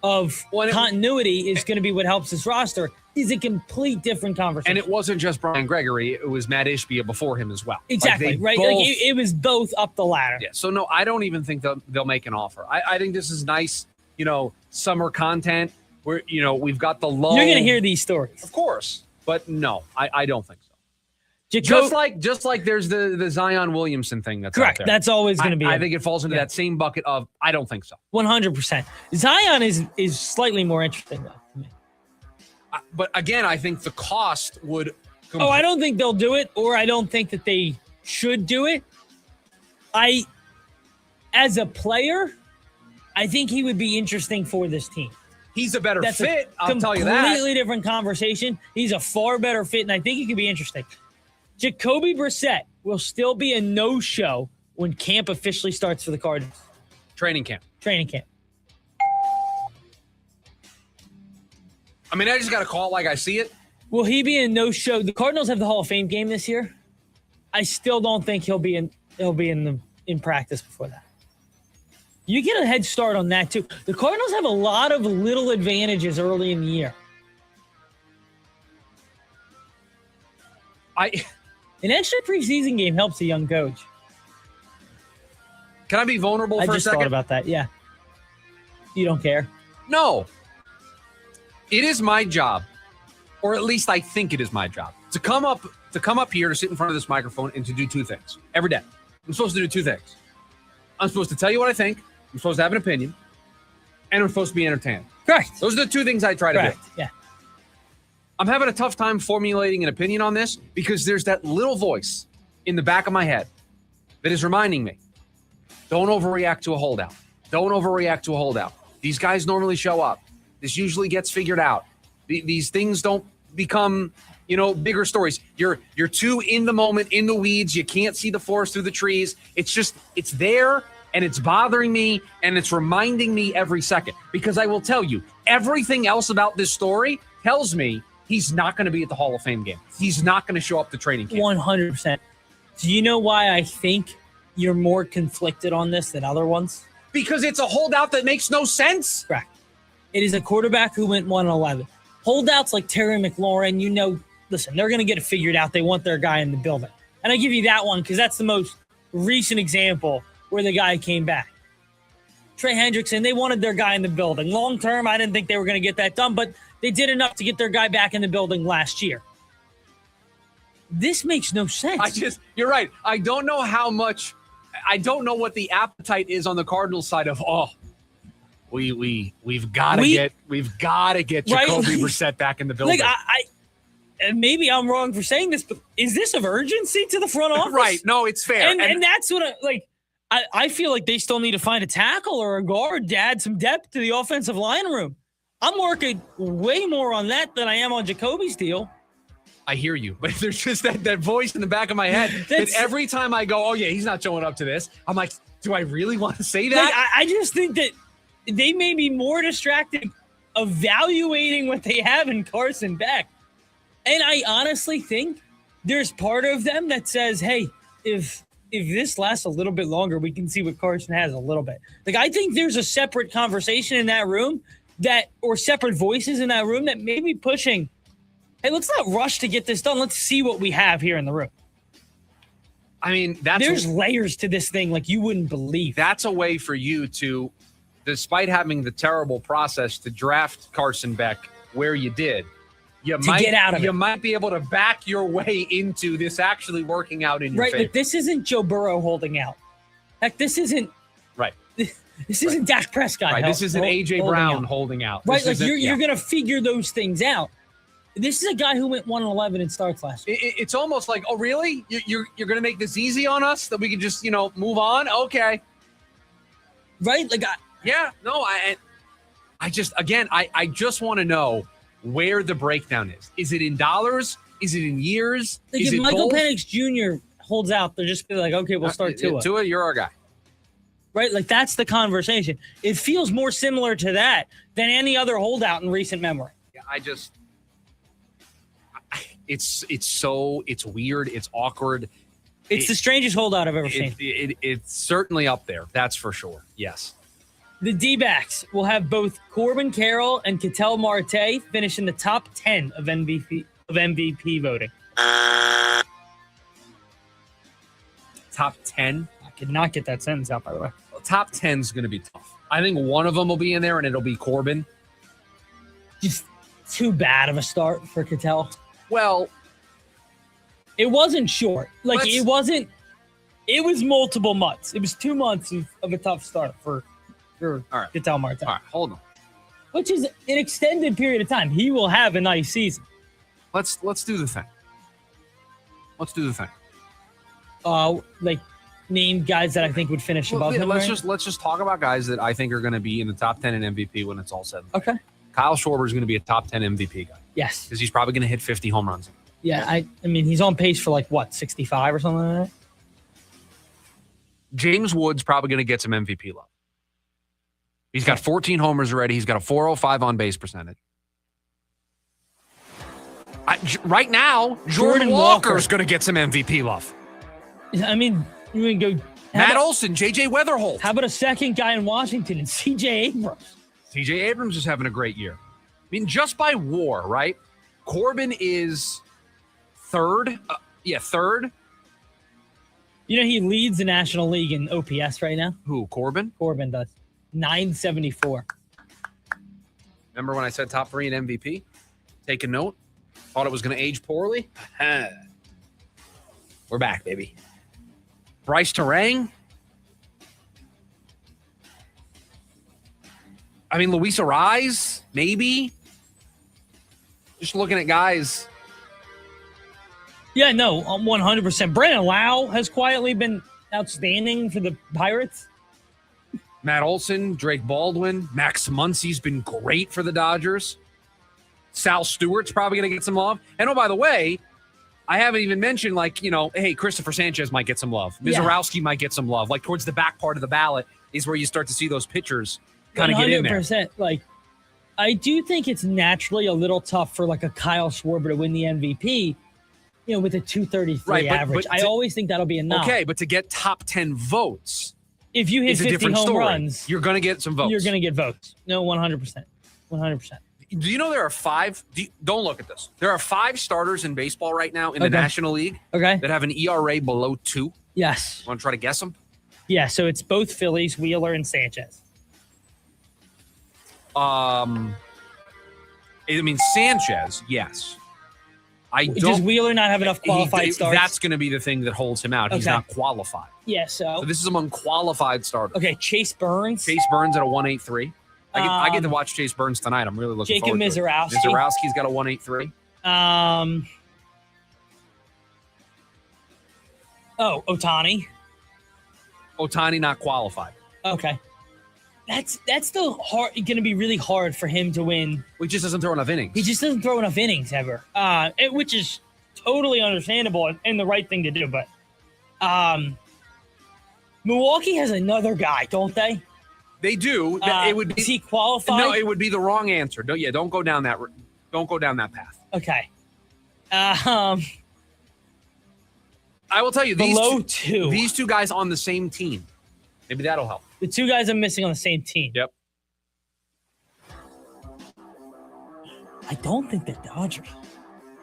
of continuity is going to be what helps this roster is a complete different conversation. And it wasn't just Brian Gregory. It was Matt Ishbia before him as well. Exactly, right? It was both up the ladder. Yeah, so no, I don't even think they'll make an offer. I think this is nice, summer content where, we've got the lull. You're going to hear these stories. Of course. But no, I don't think so. Just like there's the Zion Williamson thing that's correct. Out there. That's always going to be. I think it falls into that same bucket of I don't think so. 100%. Zion is slightly more interesting though to me. But again, I think the cost would. I don't think they'll do it, or I don't think that they should do it. As a player, I think he would be interesting for this team. He's a better That's fit, a I'll tell you that. Completely different conversation. He's a far better fit, and I think it could be interesting. Jacoby Brissett will still be a no-show when camp officially starts for the Cardinals. Training camp. I mean, I just got to call it like I see it. Will he be a no-show? The Cardinals have the Hall of Fame game this year. I still don't think he'll be in practice before that. You get a head start on that too. The Cardinals have a lot of little advantages early in the year. An extra preseason game helps a young coach. Can I be vulnerable for a second? I just thought about that. Yeah. You don't care? No. It is my job, or at least I think it is my job, to come up here, to sit in front of this microphone, and to do two things every day. I'm supposed to do two things. I'm supposed to tell you what I think. I'm supposed to have an opinion, and I'm supposed to be entertained. Correct. Those are the two things I try to do. Yeah. I'm having a tough time formulating an opinion on this because there's that little voice in the back of my head that is reminding me, don't overreact to a holdout. Don't overreact to a holdout. These guys normally show up. This usually gets figured out. These things don't become, bigger stories. You're too in the moment, in the weeds. You can't see the forest through the trees. It's there, and it's bothering me, and it's reminding me every second. Because I will tell you, everything else about this story tells me he's not going to be at the Hall of Fame game. He's not going to show up to training camp. 100%. Do you know why I think you're more conflicted on this than other ones? Because it's a holdout that makes no sense. Correct. It is a quarterback who went 1-11. Holdouts like Terry McLaurin, listen, they're going to get it figured out. They want their guy in the building. And I give you that one because that's the most recent example where the guy came back. Trey Hendrickson, they wanted their guy in the building. Long term, I didn't think they were going to get that done, but they did enough to get their guy back in the building last year. This makes no sense. You're right. I don't know what the appetite is on the Cardinals side of, we've got to get Jacoby Brissett back in the building. And maybe I'm wrong for saying this, but is this of urgency to the front office? Right. No, it's fair. And that's what I feel like they still need to find a tackle or a guard to add some depth to the offensive line room. I'm working way more on that than I am on Jacoby's deal. I hear you, but there's just that voice in the back of my head that every time I go, he's not showing up to this, I'm like, do I really want to say that? I just think that they may be more distracted evaluating what they have in Carson Beck. And I honestly think there's part of them that says, hey, if this lasts a little bit longer, we can see what Carson has a little bit. I think there's a separate conversation in that room or separate voices in that room that may be pushing, hey, let's not rush to get this done. Let's see what we have here in the room. I mean, there's layers to this thing like you wouldn't believe. That's a way for you to, despite having the terrible process to draft Carson Beck where you did, get out of it. You might be able to back your way into this actually working out in your favor. Right, but this isn't Joe Burrow holding out. Heck, this isn't right. This isn't Dak Prescott. Right, this isn't A.J. Brown holding out. Right, you're going to figure those things out. This is a guy who went 1-11 and starts last year. It's almost like, oh, really? You're going to make this easy on us that we can just, move on? Okay. Right? I just want to know where the breakdown is. Is it in dollars? Is it in years? Is if it Michael both? Penix Jr. holds out, they're just like, okay, we'll start Tua. Tua, you're our guy. Right? That's the conversation. It feels more similar to that than any other holdout in recent memory. Yeah, it's weird. It's awkward. It's the strangest holdout I've ever seen. It's certainly up there. That's for sure. Yes. The D-backs will have both Corbin Carroll and Ketel Marte finish in the top 10 of MVP voting. Top 10? I could not get that sentence out, by the way. Well, top 10 is going to be tough. I think one of them will be in there, and it'll be Corbin. Just too bad of a start for Ketel. Well, it wasn't short. It wasn't. It was multiple months. It was 2 months of a tough start for Ketel Marte. All right, hold on. Which is an extended period of time. He will have a nice season. Let's do the thing. Let's do the thing. Name guys that I think would finish above him. Let's just talk about guys that I think are going to be in the top 10 in MVP when it's all said. Okay. Kyle Schwarber is going to be a top 10 MVP guy. Yes. Because he's probably going to hit 50 home runs. Yeah, I mean, he's on pace for 65 or something like that? James Wood's probably going to get some MVP love. He's got 14 homers already. He's got a 405 on base percentage. Right now, Jordan Walker's going to get some MVP love. I mean, you can go Matt Olson, J.J. Weatherholt. How about a second guy in Washington and C.J. Abrams? C.J. Abrams is having a great year. I mean, just by WAR, right? Corbin is third. Third. You know, he leads the National League in OPS right now. Who, Corbin? Corbin does. 974. Remember when I said top 3 in MVP? Take a note. Thought it was going to age poorly? We're back, baby. Bryce Terang. I mean, Luis Arraez, maybe. Just looking at guys. Yeah, no, 100%. Brandon Lau has quietly been outstanding for the Pirates. Matt Olson, Drake Baldwin, Max Muncy's been great for the Dodgers. Sal Stewart's probably going to get some love. And, oh, by the way, I haven't even mentioned, hey, Christopher Sanchez might get some love. Mizorowski might get some love. Towards the back part of the ballot is where you start to see those pitchers kind of get in there. 100%. I do think it's naturally a little tough for, a Kyle Schwarber to win the MVP, with a 233 average. I always think that'll be enough. Okay, but to get top 10 votes, if you hit 50 home runs, you're going to get some votes. You're going to get votes. No, 100%. 100%. Do you know there are 5? Don't look at this. There are 5 starters in baseball right now in the National League that have an ERA below 2. Yes. Want to try to guess them? Yeah, so it's both Phillies, Wheeler, and Sanchez. Sanchez, yes. Does Wheeler not have enough qualified starts? That's going to be the thing that holds him out. He's not qualified. Yeah, so this is among qualified starters. Okay, Chase Burns. Chase Burns at a 183. I get to watch Chase Burns tonight. I'm really looking forward to it. Jacob Mizorowski. Mizorowski's got a 183. Ohtani. Ohtani not qualified. Okay. That's still hard. Going to be really hard for him to win. He just doesn't throw enough innings. He just doesn't throw enough innings ever, which is totally understandable and the right thing to do. But Milwaukee has another guy, don't they? They do. It would be. Is he qualified? No, it would be the wrong answer. Don't go down that. Don't go down that path. Okay. I will tell you these two guys on the same team. Maybe that'll help. The 2 guys I'm missing on the same team. Yep. I don't think they're Dodgers.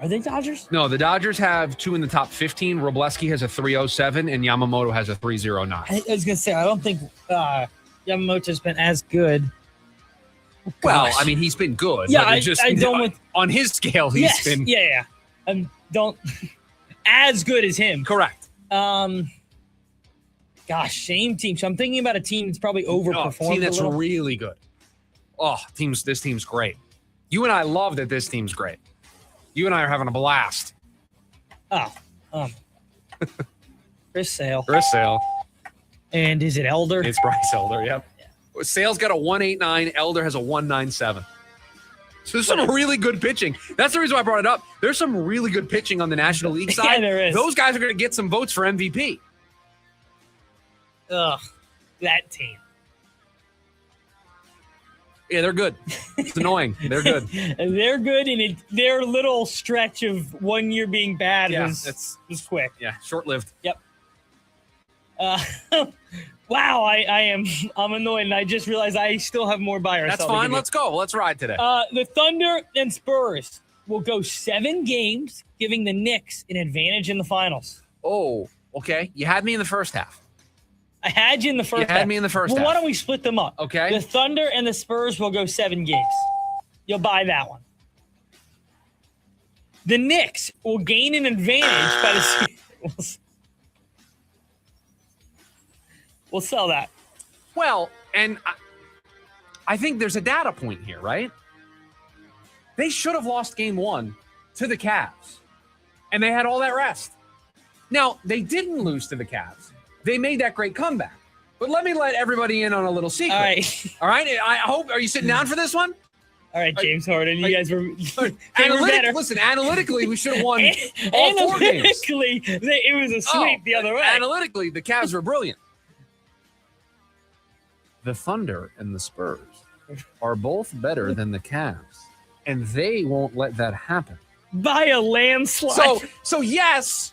Are they Dodgers? No, the Dodgers have 2 in the top 15. Robleski has a 307 and Yamamoto has a 309. I was going to say, I don't think Yamamoto's been as good. Well, I mean, he's been good. Yeah, on his scale, he's been. Yeah. Don't as good as him. Correct. Gosh, same team. So I'm thinking about a team that's probably overperformed. A team that's really good. Oh, this team's great. You and I love that this team's great. You and I are having a blast. Chris Sale. Chris Sale. And is it Elder? It's Bryce Elder, yep. Yeah. Sale's got a 189. Elder has a 197. So there's some really good pitching. That's the reason why I brought it up. There's some really good pitching on the National League side. Yeah, there is. Those guys are going to get some votes for MVP. Ugh, that team. Yeah, they're good. It's annoying. They're good. They're good, and their little stretch of 1 year being bad was quick. Yeah, short-lived. Yep. Wow, I'm annoyed, and I just realized I still have more buyers. That's fine. Let's go. Let's ride today. The Thunder and Spurs will go 7 games, giving the Knicks an advantage in the finals. Oh, okay. You had me in the first half. I had you in the first half. You had me in the first half. Why don't we split them up? Okay. The Thunder and the Spurs will go 7 games. You'll buy that one. The Knicks will gain an advantage by the We'll sell that. Well, and I think there's a data point here, right? They should have lost game 1 to the Cavs, and they had all that rest. Now, they didn't lose to the Cavs. They made that great comeback. But let me let everybody in on a little secret. All right. All right? I hope, are you sitting down for this one? All right, James Harden, you guys were, better. Listen, analytically, we should have won all 4 games. Analytically, it was a sweep the other way. Analytically, the Cavs were brilliant. The Thunder and the Spurs are both better than the Cavs, and they won't let that happen. By a landslide. So yes,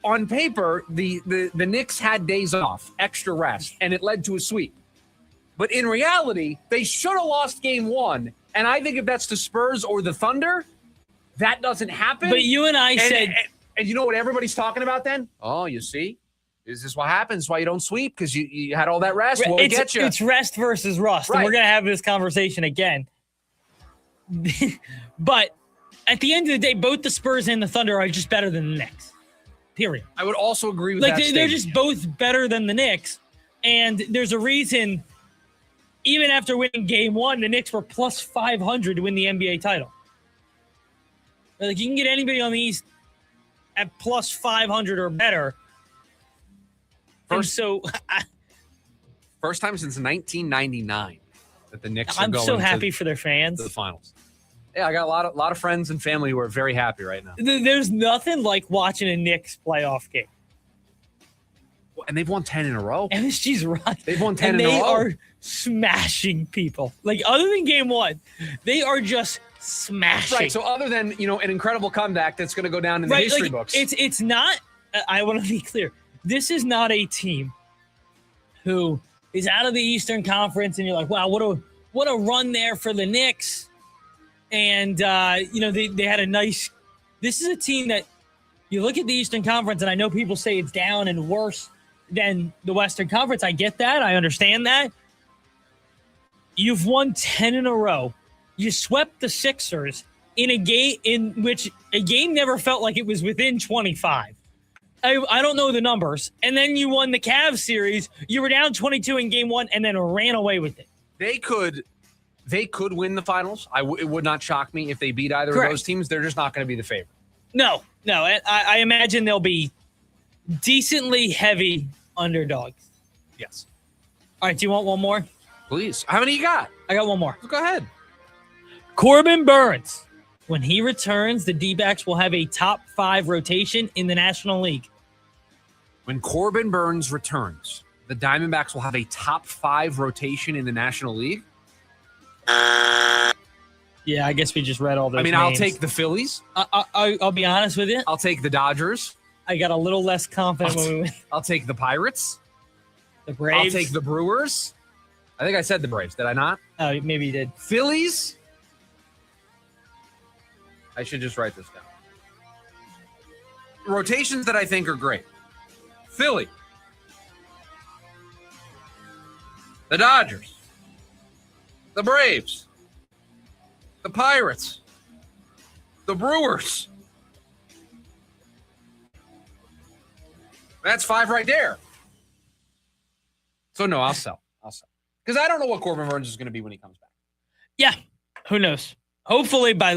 on paper, the Knicks had days off, extra rest, and it led to a sweep. But in reality, they should have lost game 1. And I think if that's the Spurs or the Thunder, that doesn't happen. But you and I said... And you know what everybody's talking about then? Oh, you see? Is this what happens? Why you don't sweep? Because you had all that rest? We'll get you. It's rest versus rust. Right. And we're going to have this conversation again. But at the end of the day, both the Spurs and the Thunder are just better than the Knicks. Period. I would also agree with that statement. They're just both better than the Knicks. And there's a reason... Even after winning game 1, the Knicks were plus 500 to win the NBA title. Like, you can get anybody on the East at plus 500 or better. First time since 1999 that the Knicks are going I'm so happy for their fans. To the finals. Yeah, I got a lot of friends and family who are very happy right now. There's nothing like watching a Knicks playoff game. And they've won 10 in a row. MSG's right. They've won 10 in a row. And they are smashing people. Like, other than game 1, they are just smashing. Right, so other than, an incredible comeback that's going to go down in the history books. It's not, I want to be clear, this is not a team who is out of the Eastern Conference and you're like, wow, what a run there for the Knicks. And, they had a nice – this is a team that you look at the Eastern Conference, and I know people say it's down and worse than the Western Conference. I get that. I understand that. You've won 10 in a row. You swept the Sixers in a game in which a game never felt like it was within 25. I don't know the numbers. And then you won the Cavs series. You were down 22 in game 1 and then ran away with it. They could win the finals. It would not shock me if they beat either Correct. of those teams. They're just not going to be the favorite. No. I imagine they'll be decently heavy underdogs. Yes. All right, do you want one more? Please. How many you got? I got one more. Go ahead. Corbin Burns. When he returns, the D-backs will have a top 5 rotation in the National League. When Corbin Burns returns, the Diamondbacks will have a top 5 rotation in the National League? Yeah, I guess we just read all those names. I'll take the Phillies. I'll be honest with you. I'll take the Dodgers. I got a little less confident when we went. I'll take the Pirates. The Braves. I'll take the Brewers. I think I said the Braves. Did I not? Oh, maybe you did. Phillies. I should just write this down. Rotations that I think are great. Philly. The Dodgers. The Braves. The Pirates. The Brewers. That's 5 right there. So, no, I'll sell. Because I don't know what Corbin Burns is going to be when he comes back. Yeah, who knows? Hopefully by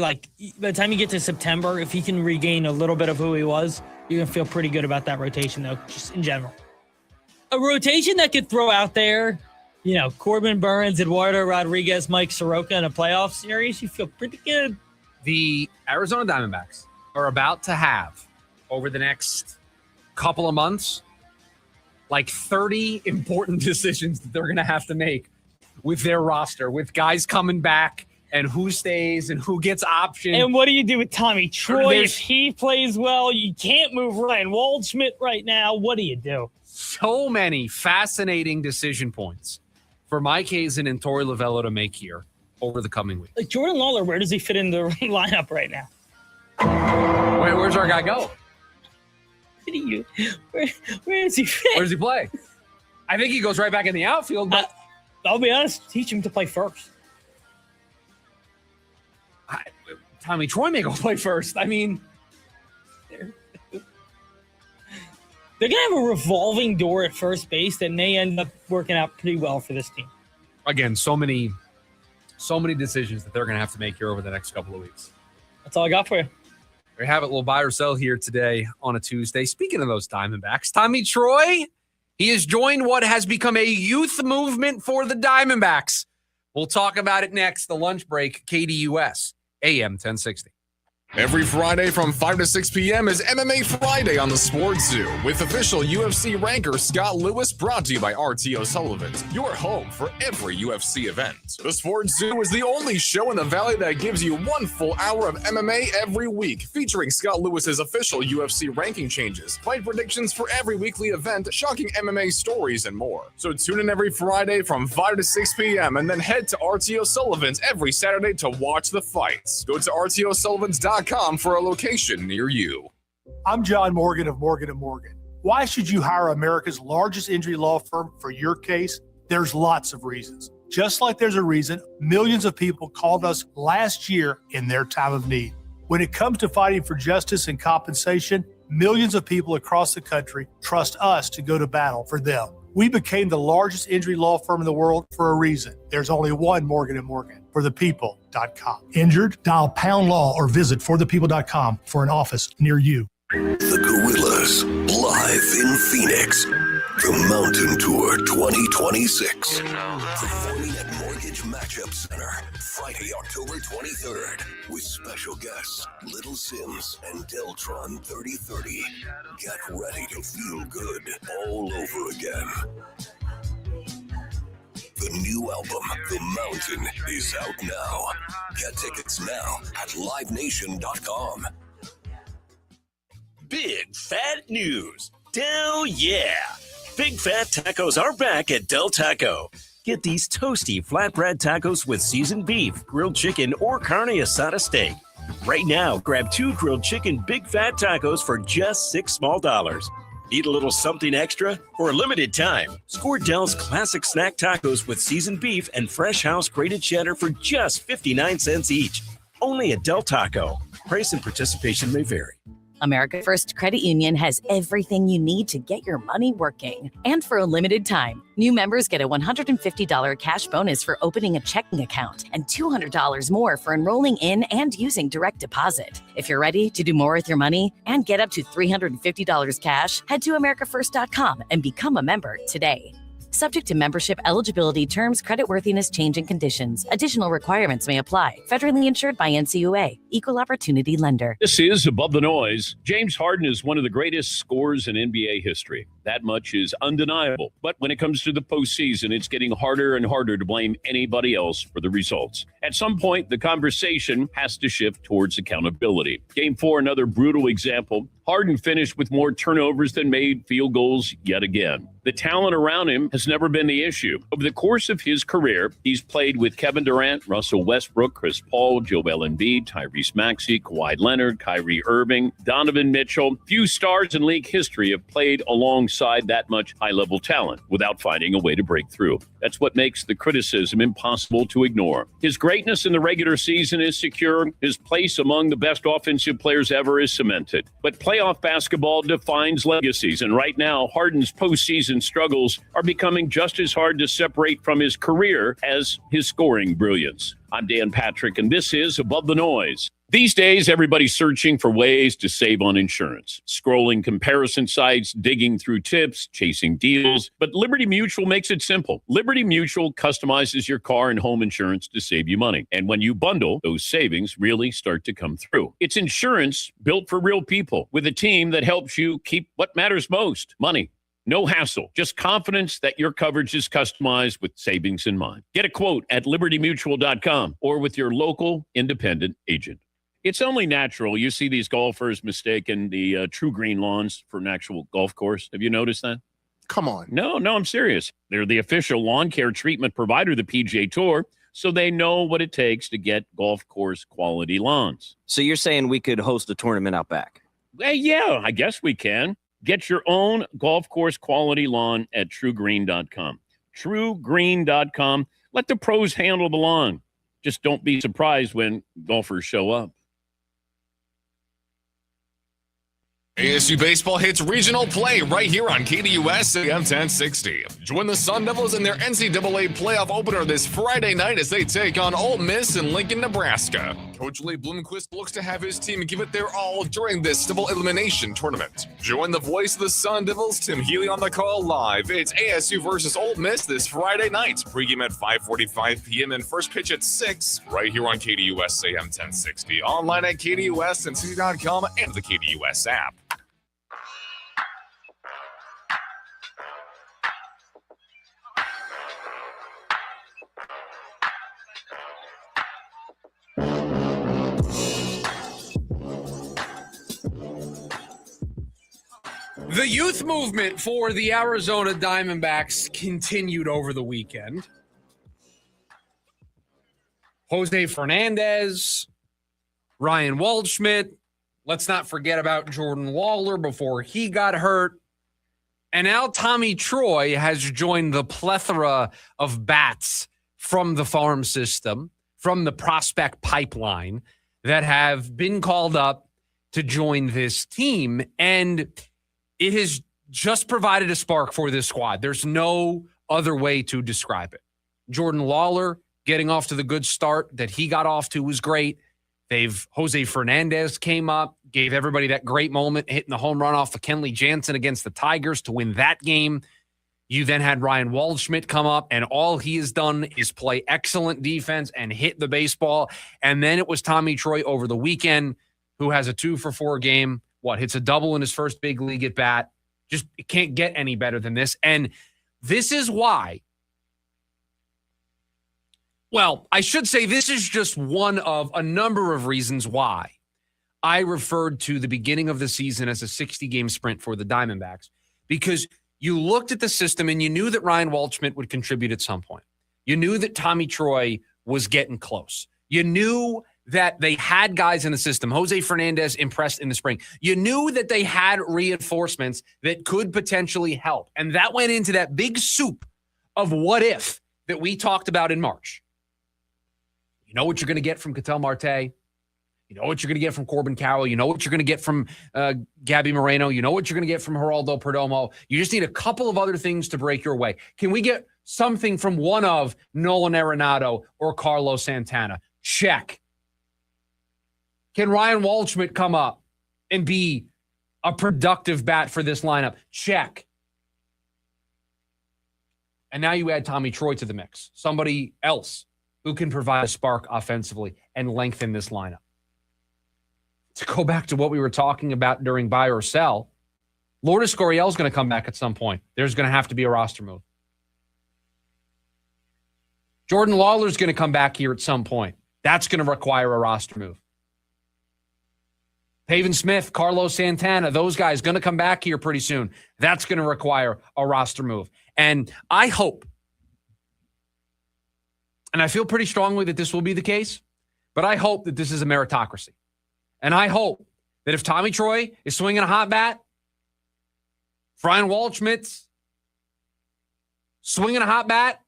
the time you get to September, if he can regain a little bit of who he was, you're going to feel pretty good about that rotation, though, just in general. A rotation that could throw out there, Corbin Burns, Eduardo Rodriguez, Mike Soroka in a playoff series, you feel pretty good. The Arizona Diamondbacks are about to have, over the next couple of months, 30 important decisions that they're going to have to make with their roster, with guys coming back and who stays and who gets optioned. And what do you do with Tommy Troy? If he plays well, you can't move Ryan Waldschmidt right now. What do you do? So many fascinating decision points for Mike Hazen and Torey Lovello to make here over the coming week. Like Jordan Lawler, where does he fit in the lineup right now? Where's our guy go? Where does he fit? Where does he play? I think he goes right back in the outfield. But I'll be honest, teach him to play first. Tommy Troy may go play first. They're going to have a revolving door at first base that may end up working out pretty well for this team. Again, so many decisions that they're going to have to make here over the next couple of weeks. That's all I got for you. We have it. We'll buy or sell here today on a Tuesday. Speaking of those Diamondbacks, Tommy Troy, he has joined what has become a youth movement for the Diamondbacks. We'll talk about it next. The lunch break, KDUS, AM 1060. Every Friday from 5 to 6 p.m. is MMA Friday on the Sports Zoo with official UFC ranker Scott Lewis, brought to you by RT O'Sullivan's, your home for every UFC event. The Sports Zoo is the only show in the Valley that gives you 1 full hour of MMA every week, featuring Scott Lewis's official UFC ranking changes, fight predictions for every weekly event, shocking MMA stories, and more. So tune in every Friday from 5 to 6 p.m. and then head to RT O'Sullivan's every Saturday to watch the fights. Go to RTOSullivans.com for a location near you. I'm John Morgan of Morgan & Morgan. Why should you hire America's largest injury law firm for your case? There's lots of reasons. Just like there's a reason millions of people called us last year in their time of need. When it comes to fighting for justice and compensation, millions of people across the country trust us to go to battle for them. We became the largest injury law firm in the world for a reason. There's only one Morgan & Morgan, forthepeople.com. Injured? Dial pound law or visit forthepeople.com for an office near you. The Gorillas, live in Phoenix. The Mountain Tour 2026. Performing at Mortgage Matchup Center, Friday, October 23rd. With special guests, Little Sims and Deltron 3030. Get ready to feel good all over again. The new album, The Mountain, is out now. Get tickets now at livenation.com. Big fat news. Del yeah. Big Fat Tacos are back at Del Taco. Get these toasty flatbread tacos with seasoned beef, grilled chicken, or carne asada steak. Right now, grab 2 grilled chicken Big Fat Tacos for just $6 small. Need a little something extra? For a limited time, score Del's classic snack tacos with seasoned beef and fresh house grated cheddar for just 59 cents each. Only at Del Taco. Price and participation may vary. America First Credit Union has everything you need to get your money working. And for a limited time, new members get a $150 cash bonus for opening a checking account and $200 more for enrolling in and using direct deposit. If you're ready to do more with your money and get up to $350 cash, head to americafirst.com and become a member today. Subject to membership, eligibility, terms, creditworthiness, change, and conditions. Additional requirements may apply. Federally insured by NCUA. Equal Opportunity Lender. This is Above the Noise. James Harden is one of the greatest scorers in NBA history. That much is undeniable. But when it comes to the postseason, it's getting harder and harder to blame anybody else for the results. At some point, the conversation has to shift towards accountability. Game 4, another brutal example. Harden finished with more turnovers than made field goals yet again. The talent around him has never been the issue. Over the course of his career, he's played with Kevin Durant, Russell Westbrook, Chris Paul, Joel Embiid, Tyrese Maxey, Kawhi Leonard, Kyrie Irving, Donovan Mitchell. Few stars in league history have played alongside that much high-level talent without finding a way to break through. That's what makes the criticism impossible to ignore. His greatness in the regular season is secure. His place among the best offensive players ever is cemented. But playoff basketball defines legacies, and right now, Harden's postseason struggles are becoming just as hard to separate from his career as his scoring brilliance. I'm Dan Patrick, and this is Above the Noise. These days, everybody's searching for ways to save on insurance, scrolling comparison sites, digging through tips, chasing deals. But Liberty Mutual makes it simple. Liberty Mutual customizes your car and home insurance to save you money. And when you bundle, those savings really start to come through. It's insurance built for real people with a team that helps you keep what matters most, money. No hassle, just confidence that your coverage is customized with savings in mind. Get a quote at libertymutual.com or with your local independent agent. It's only natural. You see these golfers mistaking the True Green lawns for an actual golf course. Have you noticed that? Come on. No, I'm serious. They're the official lawn care treatment provider of the PGA Tour, so they know what it takes to get golf course quality lawns. So you're saying we could host a tournament out back? Yeah, I guess we can. Get your own golf course quality lawn at truegreen.com. Truegreen.com. Let the pros handle the lawn. Just don't be surprised when golfers show up. ASU Baseball hits regional play right here on KDUS AM 1060. Join the Sun Devils in their NCAA playoff opener this Friday night as they take on Ole Miss in Lincoln, Nebraska. Coach Lee Bloomquist looks to have his team give it their all during this double elimination tournament. Join the voice of the Sun Devils, Tim Healy, on the call live. It's ASU versus Ole Miss this Friday night. Pregame at 5:45 p.m. and first pitch at 6, right here on KDUS AM 1060. Online at KDUS1060.com and the KDUS app. The youth movement for the Arizona Diamondbacks continued over the weekend. Jose Fernandez, Ryan Waldschmidt. Let's not forget about Jordan Lawler before he got hurt. And now Tommy Troy has joined the plethora of bats from the farm system, from the prospect pipeline, that have been called up to join this team. And it has just provided a spark for this squad. There's no other way to describe it. Jordan Lawler getting off to the good start that he got off to was great. Jose Fernandez came up, gave everybody that great moment, hitting the home run off of Kenley Jansen against the Tigers to win that game. You then had Ryan Waldschmidt come up, and all he has done is play excellent defense and hit the baseball. And then it was Tommy Troy over the weekend, who has a 2-for-4 game. Hits a double in his first big league at bat. Just it can't get any better than this. And this is why. Well, I should say this is just one of a number of reasons why I referred to the beginning of the season as a 60-game sprint for the Diamondbacks, because you looked at the system and you knew that Ryan Waldschmidt would contribute at some point. You knew that Tommy Troy was getting close. You knew that they had guys in the system. Jose Fernandez impressed in the spring. You knew that they had reinforcements that could potentially help. And that went into that big soup of what if that we talked about in March. You know what you're going to get from Ketel Marte. You know what you're going to get from Corbin Carroll. You know what you're going to get from Gabby Moreno. You know what you're going to get from Geraldo Perdomo. You just need a couple of other things to break your way. Can we get something from one of Nolan Arenado or Carlos Santana? Check. Can Ryan Waldschmidt come up and be a productive bat for this lineup? Check. And now you add Tommy Troy to the mix, somebody else who can provide a spark offensively and lengthen this lineup. To go back to what we were talking about during buy or sell, Lourdes Gurriel is going to come back at some point. There's going to have to be a roster move. Jordan Lawler is going to come back here at some point. That's going to require a roster move. Pavin Smith, Carlos Santana, those guys going to come back here pretty soon. That's going to require a roster move. And I hope, and I feel pretty strongly that this will be the case, but I hope that this is a meritocracy. And I hope that if Tommy Troy is swinging a hot bat, if Ryan Waldschmidt's swinging a hot bat,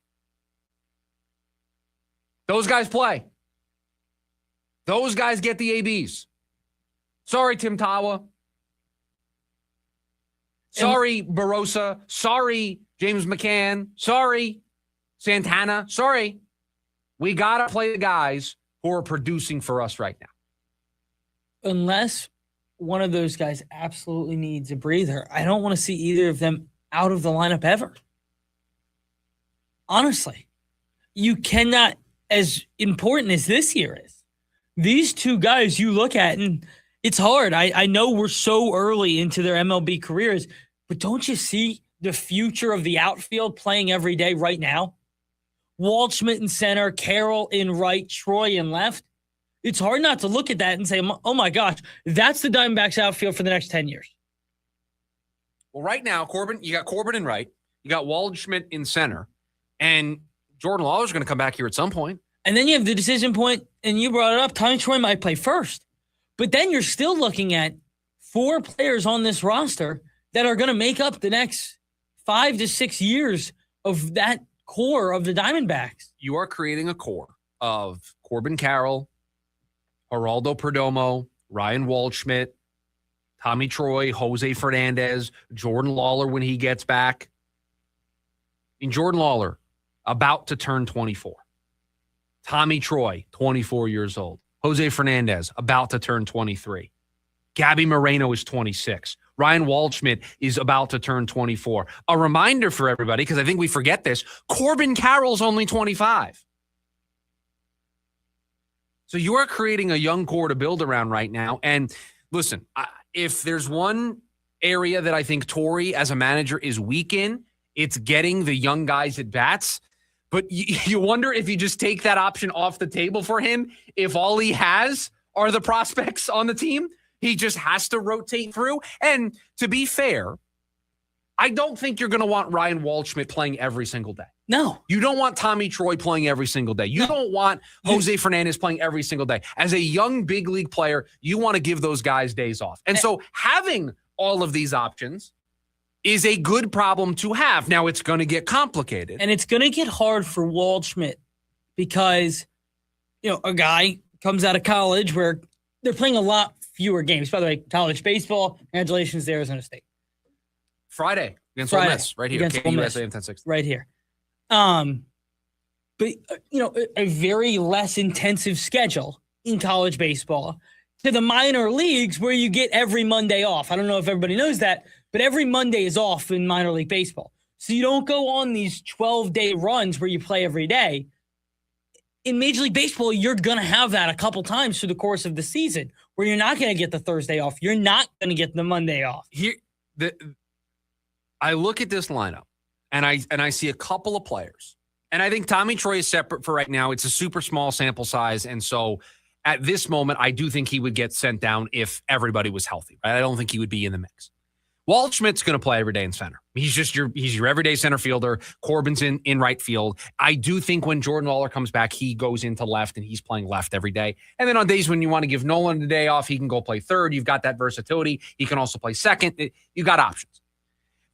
those guys play. Those guys get the ABs. Sorry, Tim Tawa. Sorry, Barossa. Sorry, James McCann. Sorry, Santana. Sorry. We got to play the guys who are producing for us right now. Unless one of those guys absolutely needs a breather, I don't want to see either of them out of the lineup ever. Honestly, you cannot, as important as this year is, these two guys you look at, and it's hard. I know we're so early into their MLB careers, but don't you see the future of the outfield playing every day right now? Waldschmidt in center, Carroll in right, Troy in left. It's hard not to look at that and say, oh my gosh, that's the Diamondbacks outfield for the next 10 years. Well, right now, you got Corbin in right, you got Waldschmidt in center, and Jordan Lawler's going to come back here at some point. And then you have the decision point, and you brought it up, Tommy Troy might play first. But then you're still looking at 4 players on this roster that are going to make up the next 5 to 6 years of that core of the Diamondbacks. You are creating a core of Corbin Carroll, Geraldo Perdomo, Ryan Waldschmidt, Tommy Troy, Jose Fernandez, Jordan Lawler when he gets back. And Jordan Lawler, about to turn 24. Tommy Troy, 24 years old. Jose Fernandez, about to turn 23. Gabby Moreno is 26. Ryan Waldschmidt is about to turn 24. A reminder for everybody, because I think we forget this, Corbin Carroll's only 25. So you are creating a young core to build around right now. And listen, if there's one area that I think Torrey as a manager is weak in, it's getting the young guys at bats. But you wonder if you just take that option off the table for him, if all he has are the prospects on the team. He just has to rotate through. And to be fair, I don't think you're going to want Ryan Waldschmidt playing every single day. No. You don't want Tommy Troy playing every single day. You don't want Jose Fernandez playing every single day. As a young big league player, you want to give those guys days off. And so having all of these options is a good problem to have. Now it's going to get complicated. And it's going to get hard for Waldschmidt because, a guy comes out of college where they're playing a lot fewer games. By the way, college baseball, congratulations to Arizona State. Friday against Ole Miss, right here. KUS AM 1060. Right here. But, a very less intensive schedule in college baseball to the minor leagues where you get every Monday off. I don't know if everybody knows that, but every Monday is off in minor league baseball. So you don't go on these 12-day runs where you play every day. In Major League Baseball, you're going to have that a couple times through the course of the season where you're not going to get the Thursday off. You're not going to get the Monday off. I look at this lineup, and I see a couple of players. And I think Tommy Troy is separate for right now. It's a super small sample size. And so at this moment, I do think he would get sent down if everybody was healthy. Right? I don't think he would be in the mix. Waldschmidt's going to play every day in center. He's your everyday center fielder. Corbin's in right field. I do think when Jordan Lawler comes back, he goes into left and he's playing left every day. And then on days when you want to give Nolan the day off, he can go play third. You've got that versatility. He can also play second. You got options.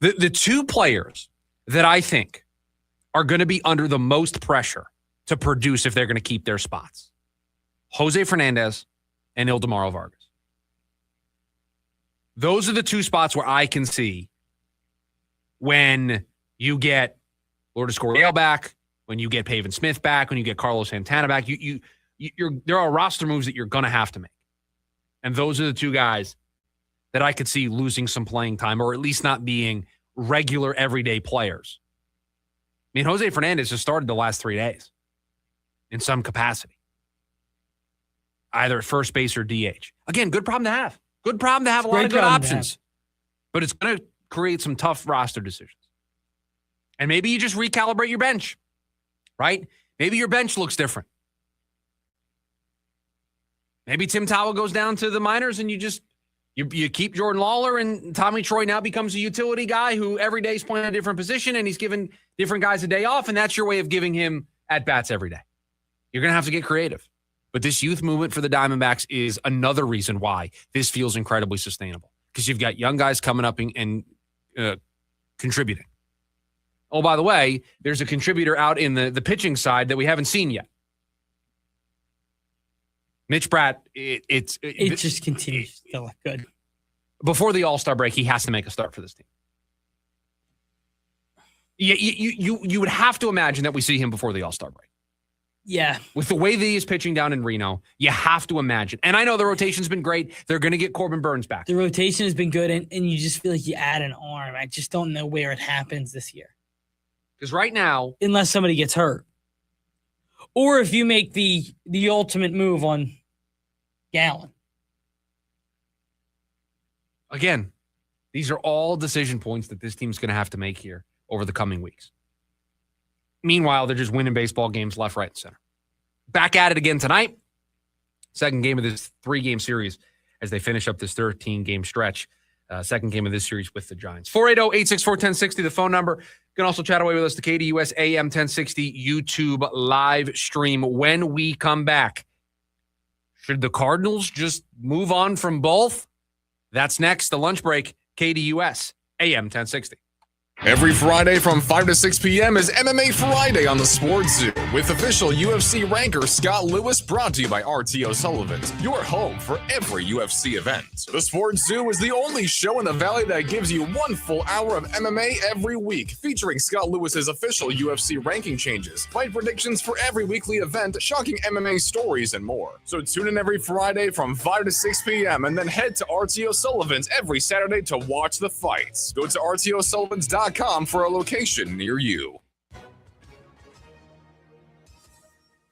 The two players that I think are going to be under the most pressure to produce if they're going to keep their spots, Jose Fernandez and Ildemaro Vargas. Those are the two spots where I can see when you get Lourdes Gurriel back, when you get Pavin Smith back, when you get Carlos Santana back, there are roster moves that you're going to have to make. And those are the two guys that I could see losing some playing time or at least not being regular everyday players. I mean, Jose Fernandez just started the last 3 days in some capacity, either at first base or DH. Again, good problem to have. Good problem to have a lot of good options. But it's going to create some tough roster decisions. And maybe you just recalibrate your bench, right? Maybe your bench looks different. Maybe Tim Towel goes down to the minors and you keep Jordan Lawler and Tommy Troy now becomes a utility guy who every day is playing a different position and he's giving different guys a day off, and that's your way of giving him at-bats every day. You're going to have to get creative. But this youth movement for the Diamondbacks is another reason why this feels incredibly sustainable, because you've got young guys coming up and contributing. Oh, by the way, there's a contributor out in the pitching side that we haven't seen yet. Mitch Pratt, it just continues to look good. Before the All-Star break, he has to make a start for this team. You would have to imagine that we see him before the All-Star break. Yeah. With the way that he is pitching down in Reno, you have to imagine. And I know the rotation's been great. They're going to get Corbin Burns back. The rotation has been good, and you just feel like you add an arm. I just don't know where it happens this year. Because right now... Unless somebody gets hurt. Or if you make the ultimate move on Gallen. Again, these are all decision points that this team's going to have to make here over the coming weeks. Meanwhile, they're just winning baseball games left, right, and center. Back at it again tonight. Second game of this 3-game series as they finish up this 13-game stretch. Second game of this series with the Giants. 480-864-1060, the phone number. You can also chat away with us, the KDUS AM 1060 YouTube live stream. When we come back, should the Cardinals just move on from both? That's next, the lunch break, KDUS AM 1060. Every Friday from 5 to 6 p.m. is MMA Friday on the Sports Zoo with official UFC ranker Scott Lewis, brought to you by RT O'Sullivan's, your home for every UFC event. The Sports Zoo is the only show in the Valley that gives you 1 full hour of MMA every week, featuring Scott Lewis's official UFC ranking changes, fight predictions for every weekly event, shocking MMA stories, and more. So tune in every Friday from 5 to 6 p.m. and then head to RT O'Sullivan's every Saturday to watch the fights. Go to RTOSullivans.com for a location near you.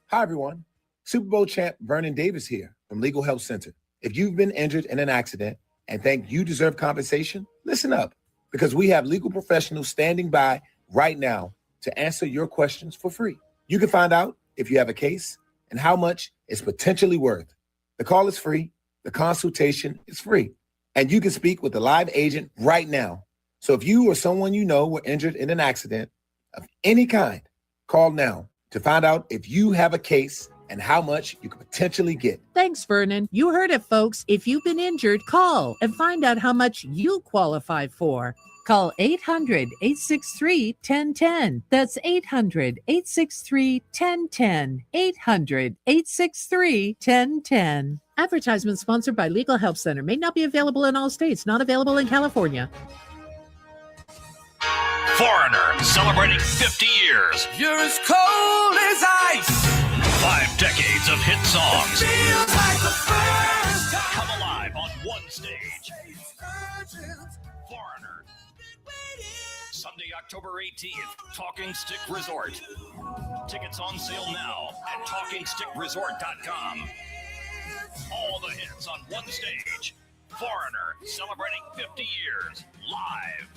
Hi, everyone. Super Bowl champ Vernon Davis here from Legal Help Center. If you've been injured in an accident and think you deserve compensation, listen up, because we have legal professionals standing by right now to answer your questions for free. You can find out if you have a case and how much it's potentially worth. The call is free. The consultation is free. And you can speak with a live agent right now. So if you or someone you know were injured in an accident of any kind, call now to find out if you have a case and how much you could potentially get. Thanks, Vernon. You heard it, folks. If you've been injured, call and find out how much you qualify for. Call 800-863-1010. That's 800-863-1010. 800-863-1010. Advertisement sponsored by Legal Help Center. May not be available in all states. Not available in California. Foreigner, celebrating 50 years. You're as cold as ice. 5 decades of hit songs. It feels like the first time. Come alive on one stage. Foreigner. Sunday, October 18th, Talking Stick Resort. Tickets on sale now at TalkingStickResort.com. All the hits on one stage. Foreigner, celebrating 50 years, live.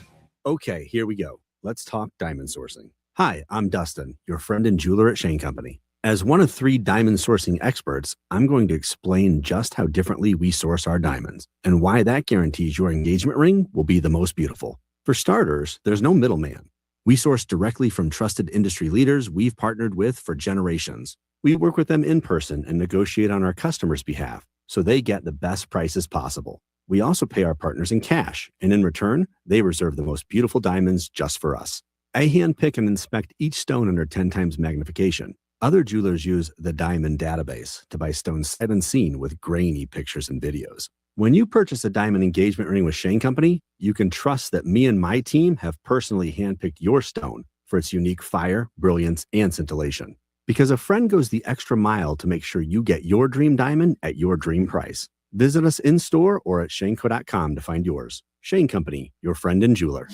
Okay, here we go. Let's talk diamond sourcing. Hi, I'm Dustin, your friend and jeweler at Shane Company. As one of 3 diamond sourcing experts, I'm going to explain just how differently we source our diamonds and why that guarantees your engagement ring will be the most beautiful. For starters, there's no middleman. We source directly from trusted industry leaders we've partnered with for generations. We work with them in person and negotiate on our customers' behalf so they get the best prices possible. We also pay our partners in cash, and in return, they reserve the most beautiful diamonds just for us. I handpick and inspect each stone under 10 times magnification. Other jewelers use the Diamond Database to buy stones sight unseen with grainy pictures and videos. When you purchase a diamond engagement ring with Shane Company, you can trust that me and my team have personally handpicked your stone for its unique fire, brilliance, and scintillation. Because a friend goes the extra mile to make sure you get your dream diamond at your dream price. Visit us in-store or at shaneco.com to find yours. Shane Company, your friend and jeweler.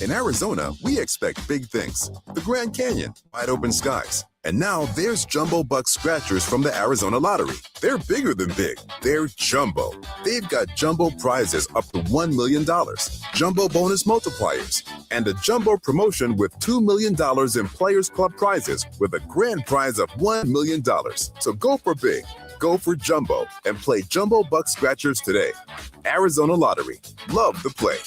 In Arizona, we expect big things. The Grand Canyon, wide open skies. And now there's Jumbo Buck Scratchers from the Arizona Lottery. They're bigger than big. They're jumbo. They've got jumbo prizes up to $1 million, jumbo bonus multipliers, and a jumbo promotion with $2 million in Players Club prizes with a grand prize of $1 million. So go for big. Go for jumbo and play Jumbo Buck Scratchers today. Arizona Lottery. Love the play.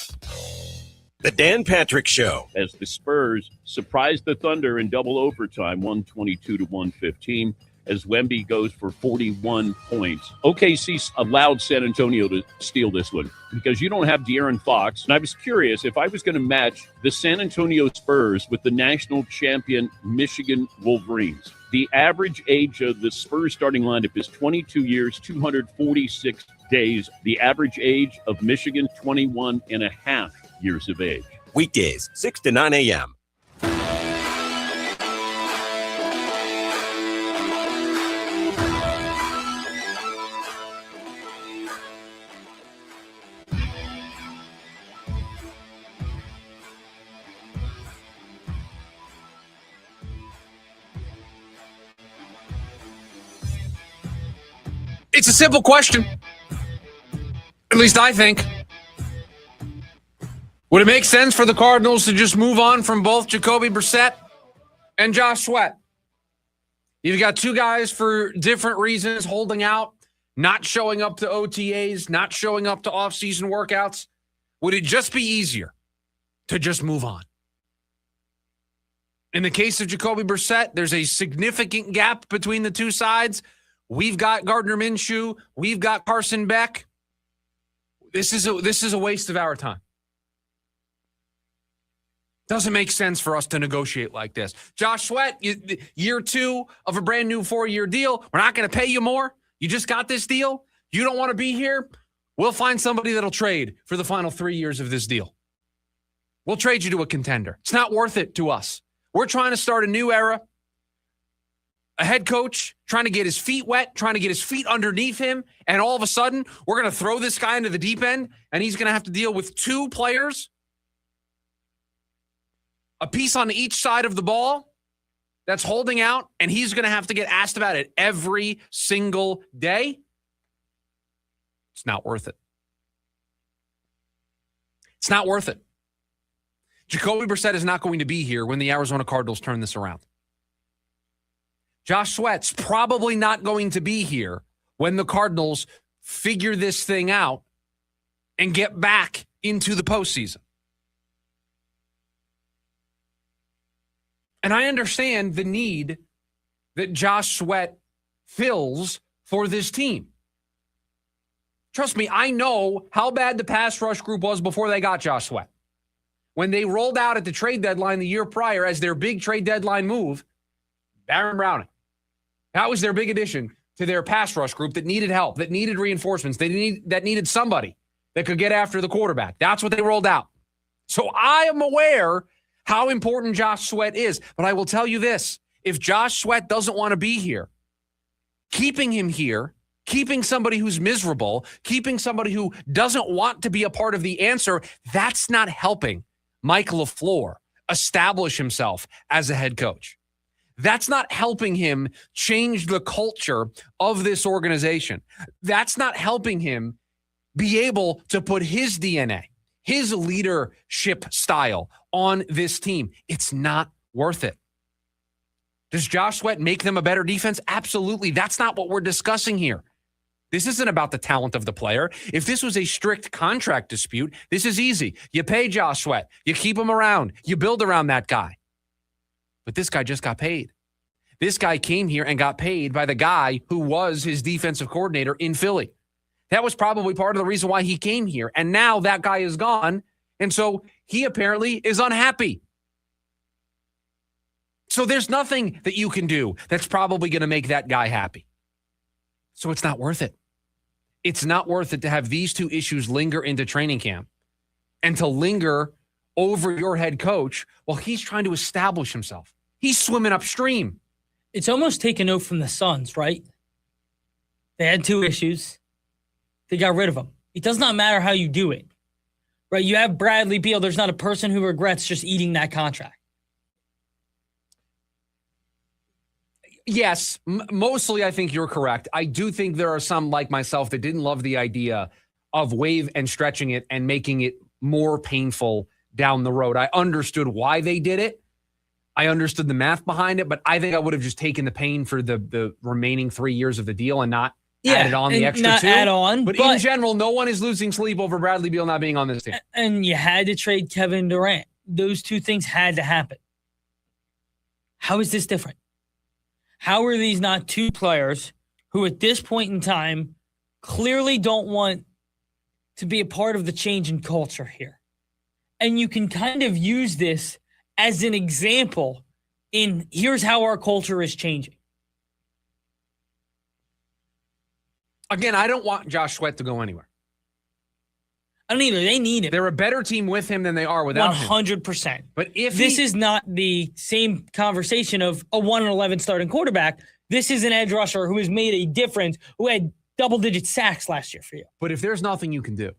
The Dan Patrick Show. As the Spurs surprised the Thunder in double overtime, 122-115, as Wemby goes for 41 points. OKC allowed San Antonio to steal this one because you don't have De'Aaron Fox. And I was curious if I was going to match the San Antonio Spurs with the national champion Michigan Wolverines. The average age of the Spurs starting lineup is 22 years, 246 days. The average age of Michigan, 21 and a half years of age. Weekdays, 6 to 9 a.m. It's a simple question. At least I think. Would it make sense for the Cardinals to just move on from both Jacoby Brissett and Josh Sweat? You've got 2 guys for different reasons holding out, not showing up to OTAs, not showing up to off-season workouts. Would it just be easier to just move on? In the case of Jacoby Brissett, there's a significant gap between the 2 sides. We've got Gardner Minshew. We've got Carson Beck. This is a waste of our time. Doesn't make sense for us to negotiate like this. Josh Sweat, year 2 of a brand new 4-year deal. We're not going to pay you more. You just got this deal. You don't want to be here. We'll find somebody that'll trade for the final 3 years of this deal. We'll trade you to a contender. It's not worth it to us. We're trying to start a new era. A head coach trying to get his feet wet, trying to get his feet underneath him, and all of a sudden, we're going to throw this guy into the deep end, and he's going to have to deal with 2 players, a piece on each side of the ball that's holding out, and he's going to have to get asked about it every single day. It's not worth it. It's not worth it. Jacoby Brissett is not going to be here when the Arizona Cardinals turn this around. Josh Sweat's probably not going to be here when the Cardinals figure this thing out and get back into the postseason. And I understand the need that Josh Sweat fills for this team. Trust me, I know how bad the pass rush group was before they got Josh Sweat. When they rolled out at the trade deadline the year prior as their big trade deadline move, Baron Browning. That was their big addition to their pass rush group that needed help, that needed reinforcements, that needed somebody that could get after the quarterback. That's what they rolled out. So I am aware how important Josh Sweat is, but I will tell you this. If Josh Sweat doesn't want to be here, keeping him here, keeping somebody who's miserable, keeping somebody who doesn't want to be a part of the answer, that's not helping Mike LaFleur establish himself as a head coach. That's not helping him change the culture of this organization. That's not helping him be able to put his DNA, his leadership style on this team. It's not worth it. Does Josh Sweat make them a better defense? Absolutely. That's not what we're discussing here. This isn't about the talent of the player. If this was a strict contract dispute, this is easy. You pay Josh Sweat. You keep him around. You build around that guy. But this guy just got paid. This guy came here and got paid by the guy who was his defensive coordinator in Philly. That was probably part of the reason why he came here. And now that guy is gone. And so he apparently is unhappy. So there's nothing that you can do that's probably going to make that guy happy. So it's not worth it. It's not worth it to have these 2 issues linger into training camp and to linger over your head coach while he's trying to establish himself. He's swimming upstream. It's almost taken note from the Suns, right? They had 2 issues. They got rid of them. It does not matter how you do it, right? You have Bradley Beal. There's not a person who regrets just eating that contract. Yes, mostly I think you're correct. I do think there are some like myself that didn't love the idea of wave and stretching it and making it more painful down the road. I understood why they did it. I understood the math behind it, but I think I would have just taken the pain for the remaining 3 years of the deal and not added on the extra 2. Add on, but in general, no one is losing sleep over Bradley Beal not being on this team. And you had to trade Kevin Durant. Those 2 things had to happen. How is this different? How are these not 2 players who at this point in time clearly don't want to be a part of the change in culture here? And you can kind of use this as an example in here's how our culture is changing. Again, I don't want Josh Sweat to go anywhere. I don't either. They need him. They're a better team with him than they are without him. 100%. But if this is not the same conversation of a 1-11 starting quarterback, this is an edge rusher who has made a difference, who had double-digit sacks last year for you. But if there's nothing you can do,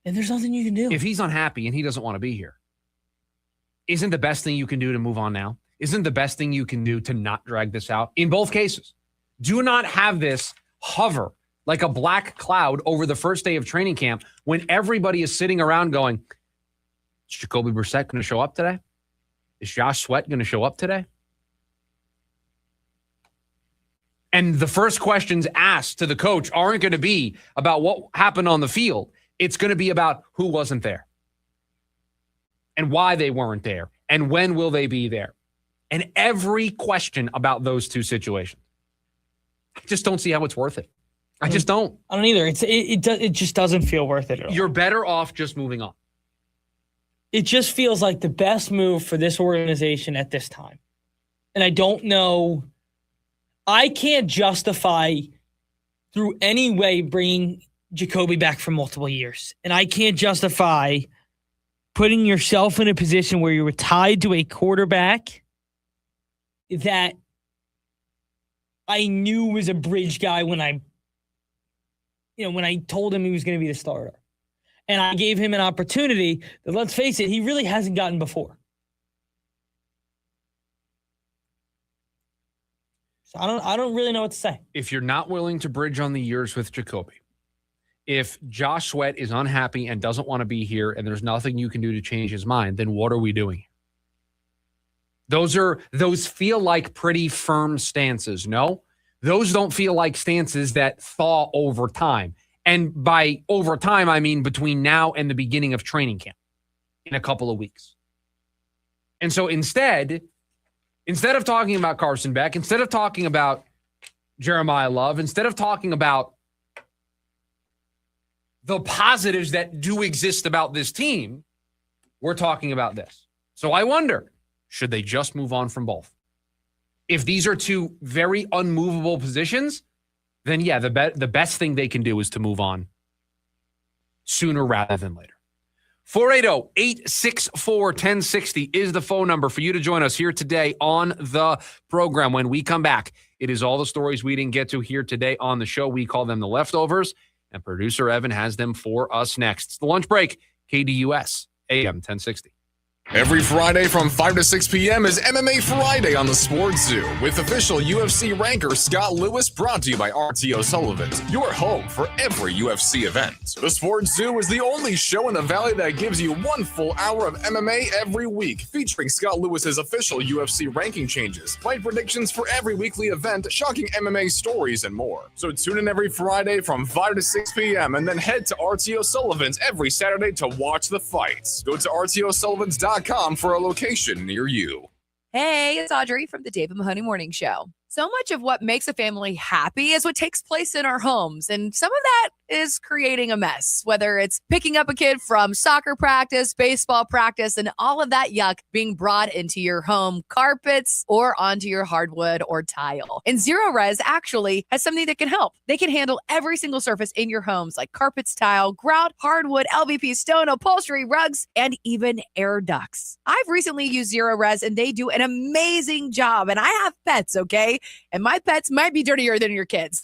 then there's nothing you can do. If he's unhappy and he doesn't want to be here, isn't the best thing you can do to move on now? Isn't the best thing you can do to not drag this out? In both cases, do not have this hover like a black cloud over the first day of training camp when everybody is sitting around going, is Jacoby Brissett going to show up today? Is Josh Sweat going to show up today? And the first questions asked to the coach aren't going to be about what happened on the field. It's going to be about who wasn't there and why they weren't there and when will they be there. And every question about those 2 situations. I just don't see how it's worth it. I just don't. I don't either. It just doesn't feel worth it at all. You're better off just moving on. it just feels like the best move for this organization at this time. And I don't know. I can't justify through any way bringing Jacoby back for multiple years. And I can't justify putting yourself in a position where you were tied to a quarterback that I knew was a bridge guy when I told him he was going to be the starter. And I gave him an opportunity that, let's face it, he really hasn't gotten before. So I don't really know what to say. If you're not willing to bridge on the years with Jacoby, if Josh Sweat is unhappy and doesn't want to be here and there's nothing you can do to change his mind, then what are we doing? Those feel like pretty firm stances, no? Those don't feel like stances that thaw over time. And by over time, I mean between now and the beginning of training camp in a couple of weeks. And so instead of talking about Carson Beck, instead of talking about Jeremiah Love, instead of talking about the positives that do exist about this team, we're talking about this. So I wonder, should they just move on from both? If these are two very unmovable positions, then yeah, the best thing they can do is to move on sooner rather than later. 480-864-1060 is the phone number for you to join us here today on the program. When we come back, it is all the stories we didn't get to here today on the show. We call them the leftovers, and producer Evan has them for us next. It's the lunch break, KDUS, AM 1060. Every Friday from 5 to 6 p.m. is MMA Friday on the Sports Zoo with official UFC ranker Scott Lewis, brought to you by RTO Sullivan's, your home for every UFC event. The Sports Zoo is the only show in the Valley that gives you 1 full hour of MMA every week, featuring Scott Lewis's official UFC ranking changes, fight predictions for every weekly event, shocking MMA stories, and more. So tune in every Friday from 5 to 6 p.m. and then head to RTO Sullivan's every Saturday to watch the fights. Go to RTOSullivans.com for a location near you. Hey, it's Audrey from the David Mahoney Morning Show. So much of what makes a family happy is what takes place in our homes, and some of that is creating a mess, whether it's picking up a kid from soccer practice, baseball practice, and all of that yuck being brought into your home carpets or onto your hardwood or tile. And Zero Res actually has something that can help. They can handle every single surface in your homes, like carpets, tile, grout, hardwood, LVP, stone, upholstery, rugs, and even air ducts. I've recently used Zero Res, and they do an amazing job. And I have pets, okay? And my pets might be dirtier than your kids.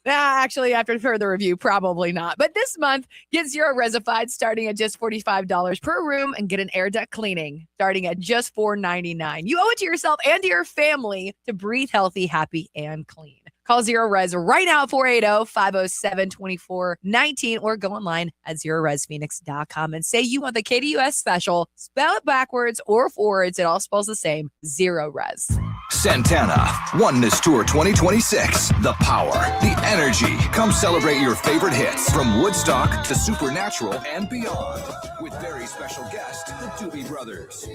Actually, after further review, probably not. But this month, get Zero Resified starting at just $45 per room and get an air duct cleaning starting at just $4.99. You owe it to yourself and to your family to breathe healthy, happy, and clean. Call Zero Res right now at 480-507-2419 or go online at ZeroResPhoenix.com and say you want the KDUS special. Spell it backwards or forwards. It all spells the same. Zero Res. Santana, Oneness Tour 2026. The power, the energy. Come celebrate your favorite hits from Woodstock to Supernatural and beyond with very special guest, the Doobie Brothers.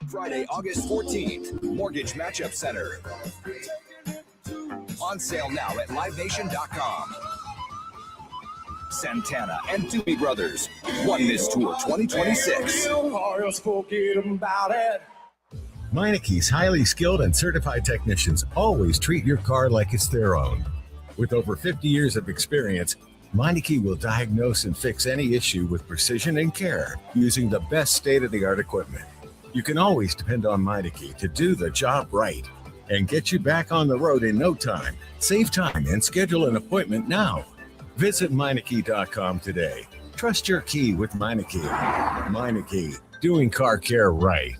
Friday, August 14th, Mortgage Matchup Center. On sale now at LiveNation.com. Santana and Doobie Brothers, Oneness Tour 2026. Meineke's highly skilled and certified technicians always treat your car like it's their own. With over 50 years of experience, Meineke will diagnose and fix any issue with precision and care using the best state-of-the-art equipment. You can always depend on Meineke to do the job right and get you back on the road in no time. Save time and schedule an appointment now. Visit Meineke.com today. Trust your key with Meineke. Meineke, doing car care right.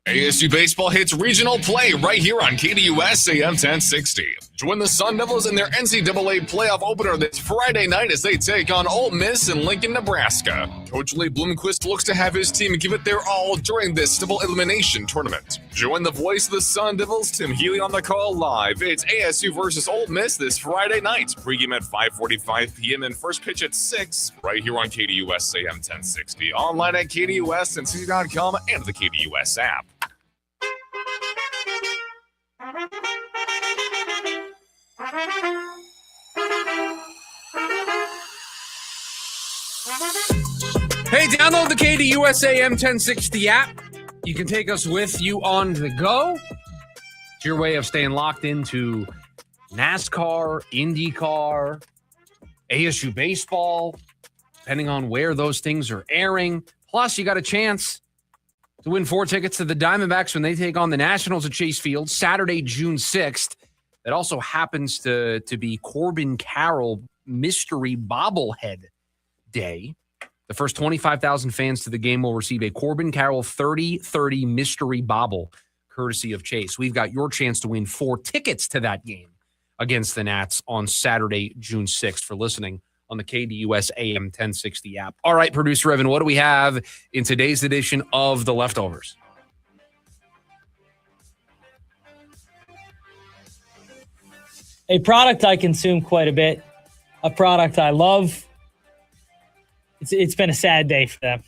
ASU Baseball hits regional play right here on KDUS AM 1060. Join the Sun Devils in their NCAA playoff opener this Friday night as they take on Ole Miss in Lincoln, Nebraska. Coach Lee Bloomquist looks to have his team give it their all during this double elimination tournament. Join the voice of the Sun Devils, Tim Healy, on the call live. It's ASU versus Ole Miss this Friday night. Pregame at 5:45 p.m. and first pitch at 6 right here on KDUS AM 1060. Online at KDUS&CD.com and the KDUS app. Hey, download the KDUSAM 1060 app. You can take us with you on the go. It's your way of staying locked into NASCAR, IndyCar, ASU baseball, depending on where those things are airing. Plus, you got a chance to win 4 tickets to the Diamondbacks when they take on the Nationals at Chase Field Saturday, June 6th. That also happens to be Corbin Carroll Mystery Bobblehead Day. The first 25,000 fans to the game will receive a Corbin Carroll 30-30 Mystery Bobble, courtesy of Chase. We've got your chance to win 4 tickets to that game against the Nats on Saturday, June 6th, for listening on the KDUS AM 1060 app. All right, producer Evan, what do we have in today's edition of The Leftovers? A product I consume quite a bit, a product I love. It's been a sad day for them.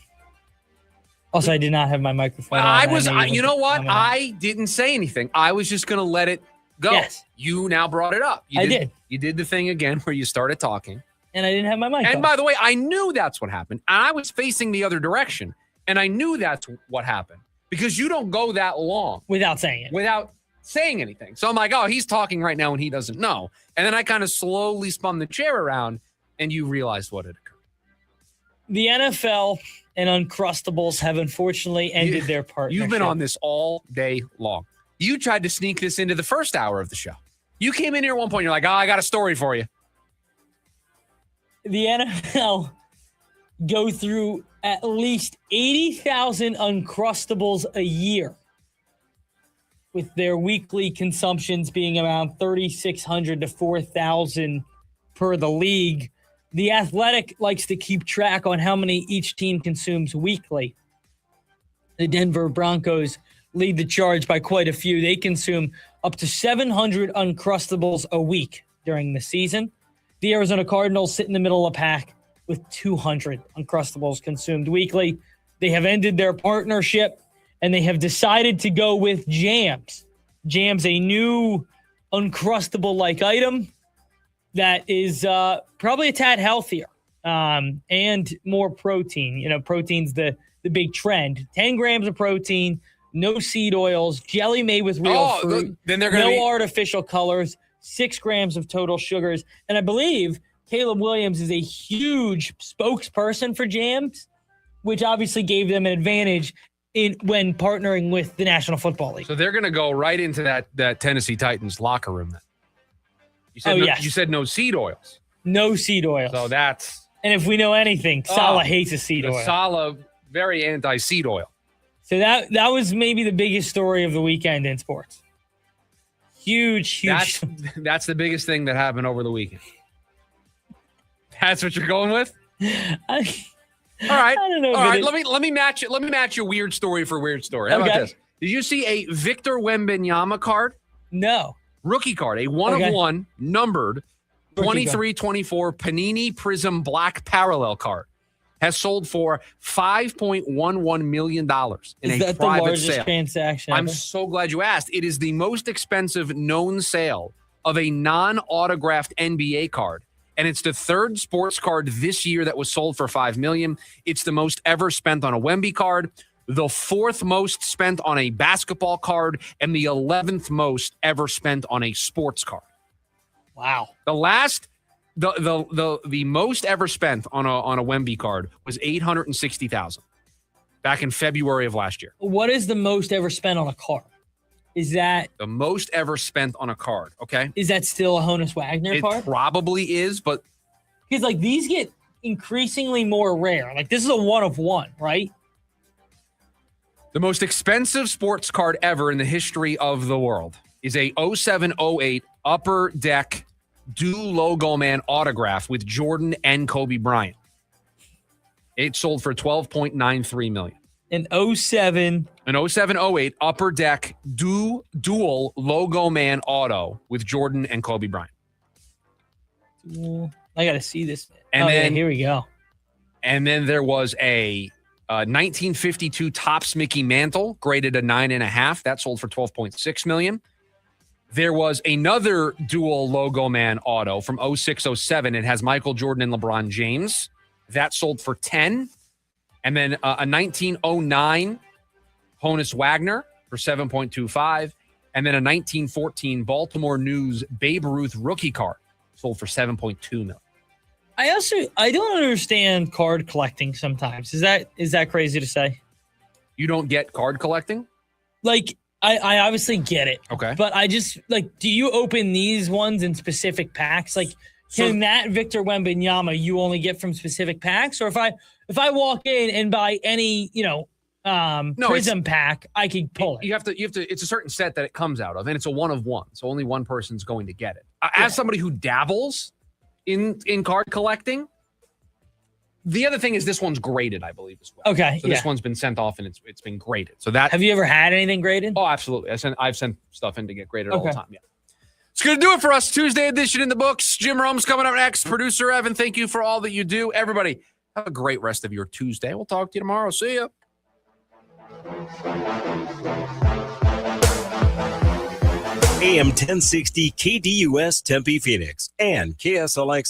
Also, I did not have my microphone on. You know what? I didn't say anything. I was just going to let it go. Yes. You now brought it up. I did. You did the thing again where you started talking. And I didn't have my mic on. And by the way, I knew that's what happened. And I was facing the other direction. And I knew that's what happened. Because you don't go that long. Without saying it. Without saying anything. So I'm like, oh, he's talking right now and he doesn't know. And then I kind of slowly spun the chair around and you realized what had occurred. The NFL and Uncrustables have unfortunately ended their partnership. You've been on this all day long. You tried to sneak this into the first hour of the show. You came in here at one point, you're like, oh, I got a story for you. The NFL go through at least 80,000 Uncrustables a year, with their weekly consumptions being around 3,600 to 4,000 per the league. The Athletic likes to keep track on how many each team consumes weekly. The Denver Broncos lead the charge by quite a few. They consume up to 700 Uncrustables a week during the season. The Arizona Cardinals sit in the middle of the pack with 200 Uncrustables consumed weekly. They have ended their partnership, and they have decided to go with Jams. Jams, a new Uncrustable-like item that is probably a tad healthier and more protein. You know, protein's the big trend. 10 grams of protein, no seed oils, jelly made with real fruit, then they're gonna artificial colors, 6 grams of total sugars. And I believe Caleb Williams is a huge spokesperson for Jams, which obviously gave them an advantage when partnering with the National Football League. So they're going to go right into that Tennessee Titans locker room then. You said no seed oils. No seed oils. So that's... And if we know anything, Saleh hates a seed oil. Saleh, very anti-seed oil. So that was maybe the biggest story of the weekend in sports. Huge. That's the biggest thing that happened over the weekend. That's what you're going with? All right. I don't know. All right. Let me match it. Let me match your weird story for weird story. How about this? Did you see a Victor Wembanyama card? No. Rookie card, a 1-of-1 numbered 23-24 Panini Prism Black Parallel card, has sold for $5.11 million in a private sale. Is that the largest transaction ever? I'm so glad you asked. It is the most expensive known sale of a non-autographed NBA card. And it's the 3rd sports card this year that was sold for $5 million. It's the most ever spent on a Wemby card, the 4th most spent on a basketball card, and the 11th most ever spent on a sports card. Wow. The most ever spent on a Wemby card was $860,000 back in February of last year. What is the most ever spent on a card? Is that the most ever spent on a card? Okay. Is that still a Honus Wagner card? It probably is, but because like these get increasingly more rare. Like this is a 1-of-1, right? The most expensive sports card ever in the history of the world is a 07-08 Upper Deck Do Logo Man autograph with Jordan and Kobe Bryant. It sold for $12.93 million. An 07-08 Upper Deck Dual Logo Man auto with Jordan and Kobe Bryant. I got to see this. And then here we go. And then there was a 1952 Topps Mickey Mantle, graded a 9.5. That sold for $12.6 million. There was another dual Logo Man auto from 06-07. It has Michael Jordan and LeBron James. That sold for $10. And then a 1909 Honus Wagner for $7.25. And then a 1914 Baltimore News Babe Ruth rookie card sold for $7.2 million. I don't understand card collecting sometimes. Is that crazy to say? You don't get card collecting? Like, I obviously get it. Okay. But I just, like, do you open these ones in specific packs? Like, can that Victor Wembanyama you only get from specific packs? Or if I walk in and buy any, Prism pack, I could pull it. You have to, it's a certain set that it comes out of, and it's a one of one. So only one person's going to get it. As somebody who dabbles in card collecting, the other thing is this one's graded, I believe, as well. Okay. So this one's been sent off and it's been graded. So that. Have you ever had anything graded? Oh, absolutely. I've sent stuff in to get graded all the time. Yeah. It's going to do it for us. Tuesday edition in the books. Jim Rome's coming up next. Producer Evan, thank you for all that you do. Everybody, have a great rest of your Tuesday. We'll talk to you tomorrow. See ya. AM 1060 KDUS Tempe Phoenix and KSLX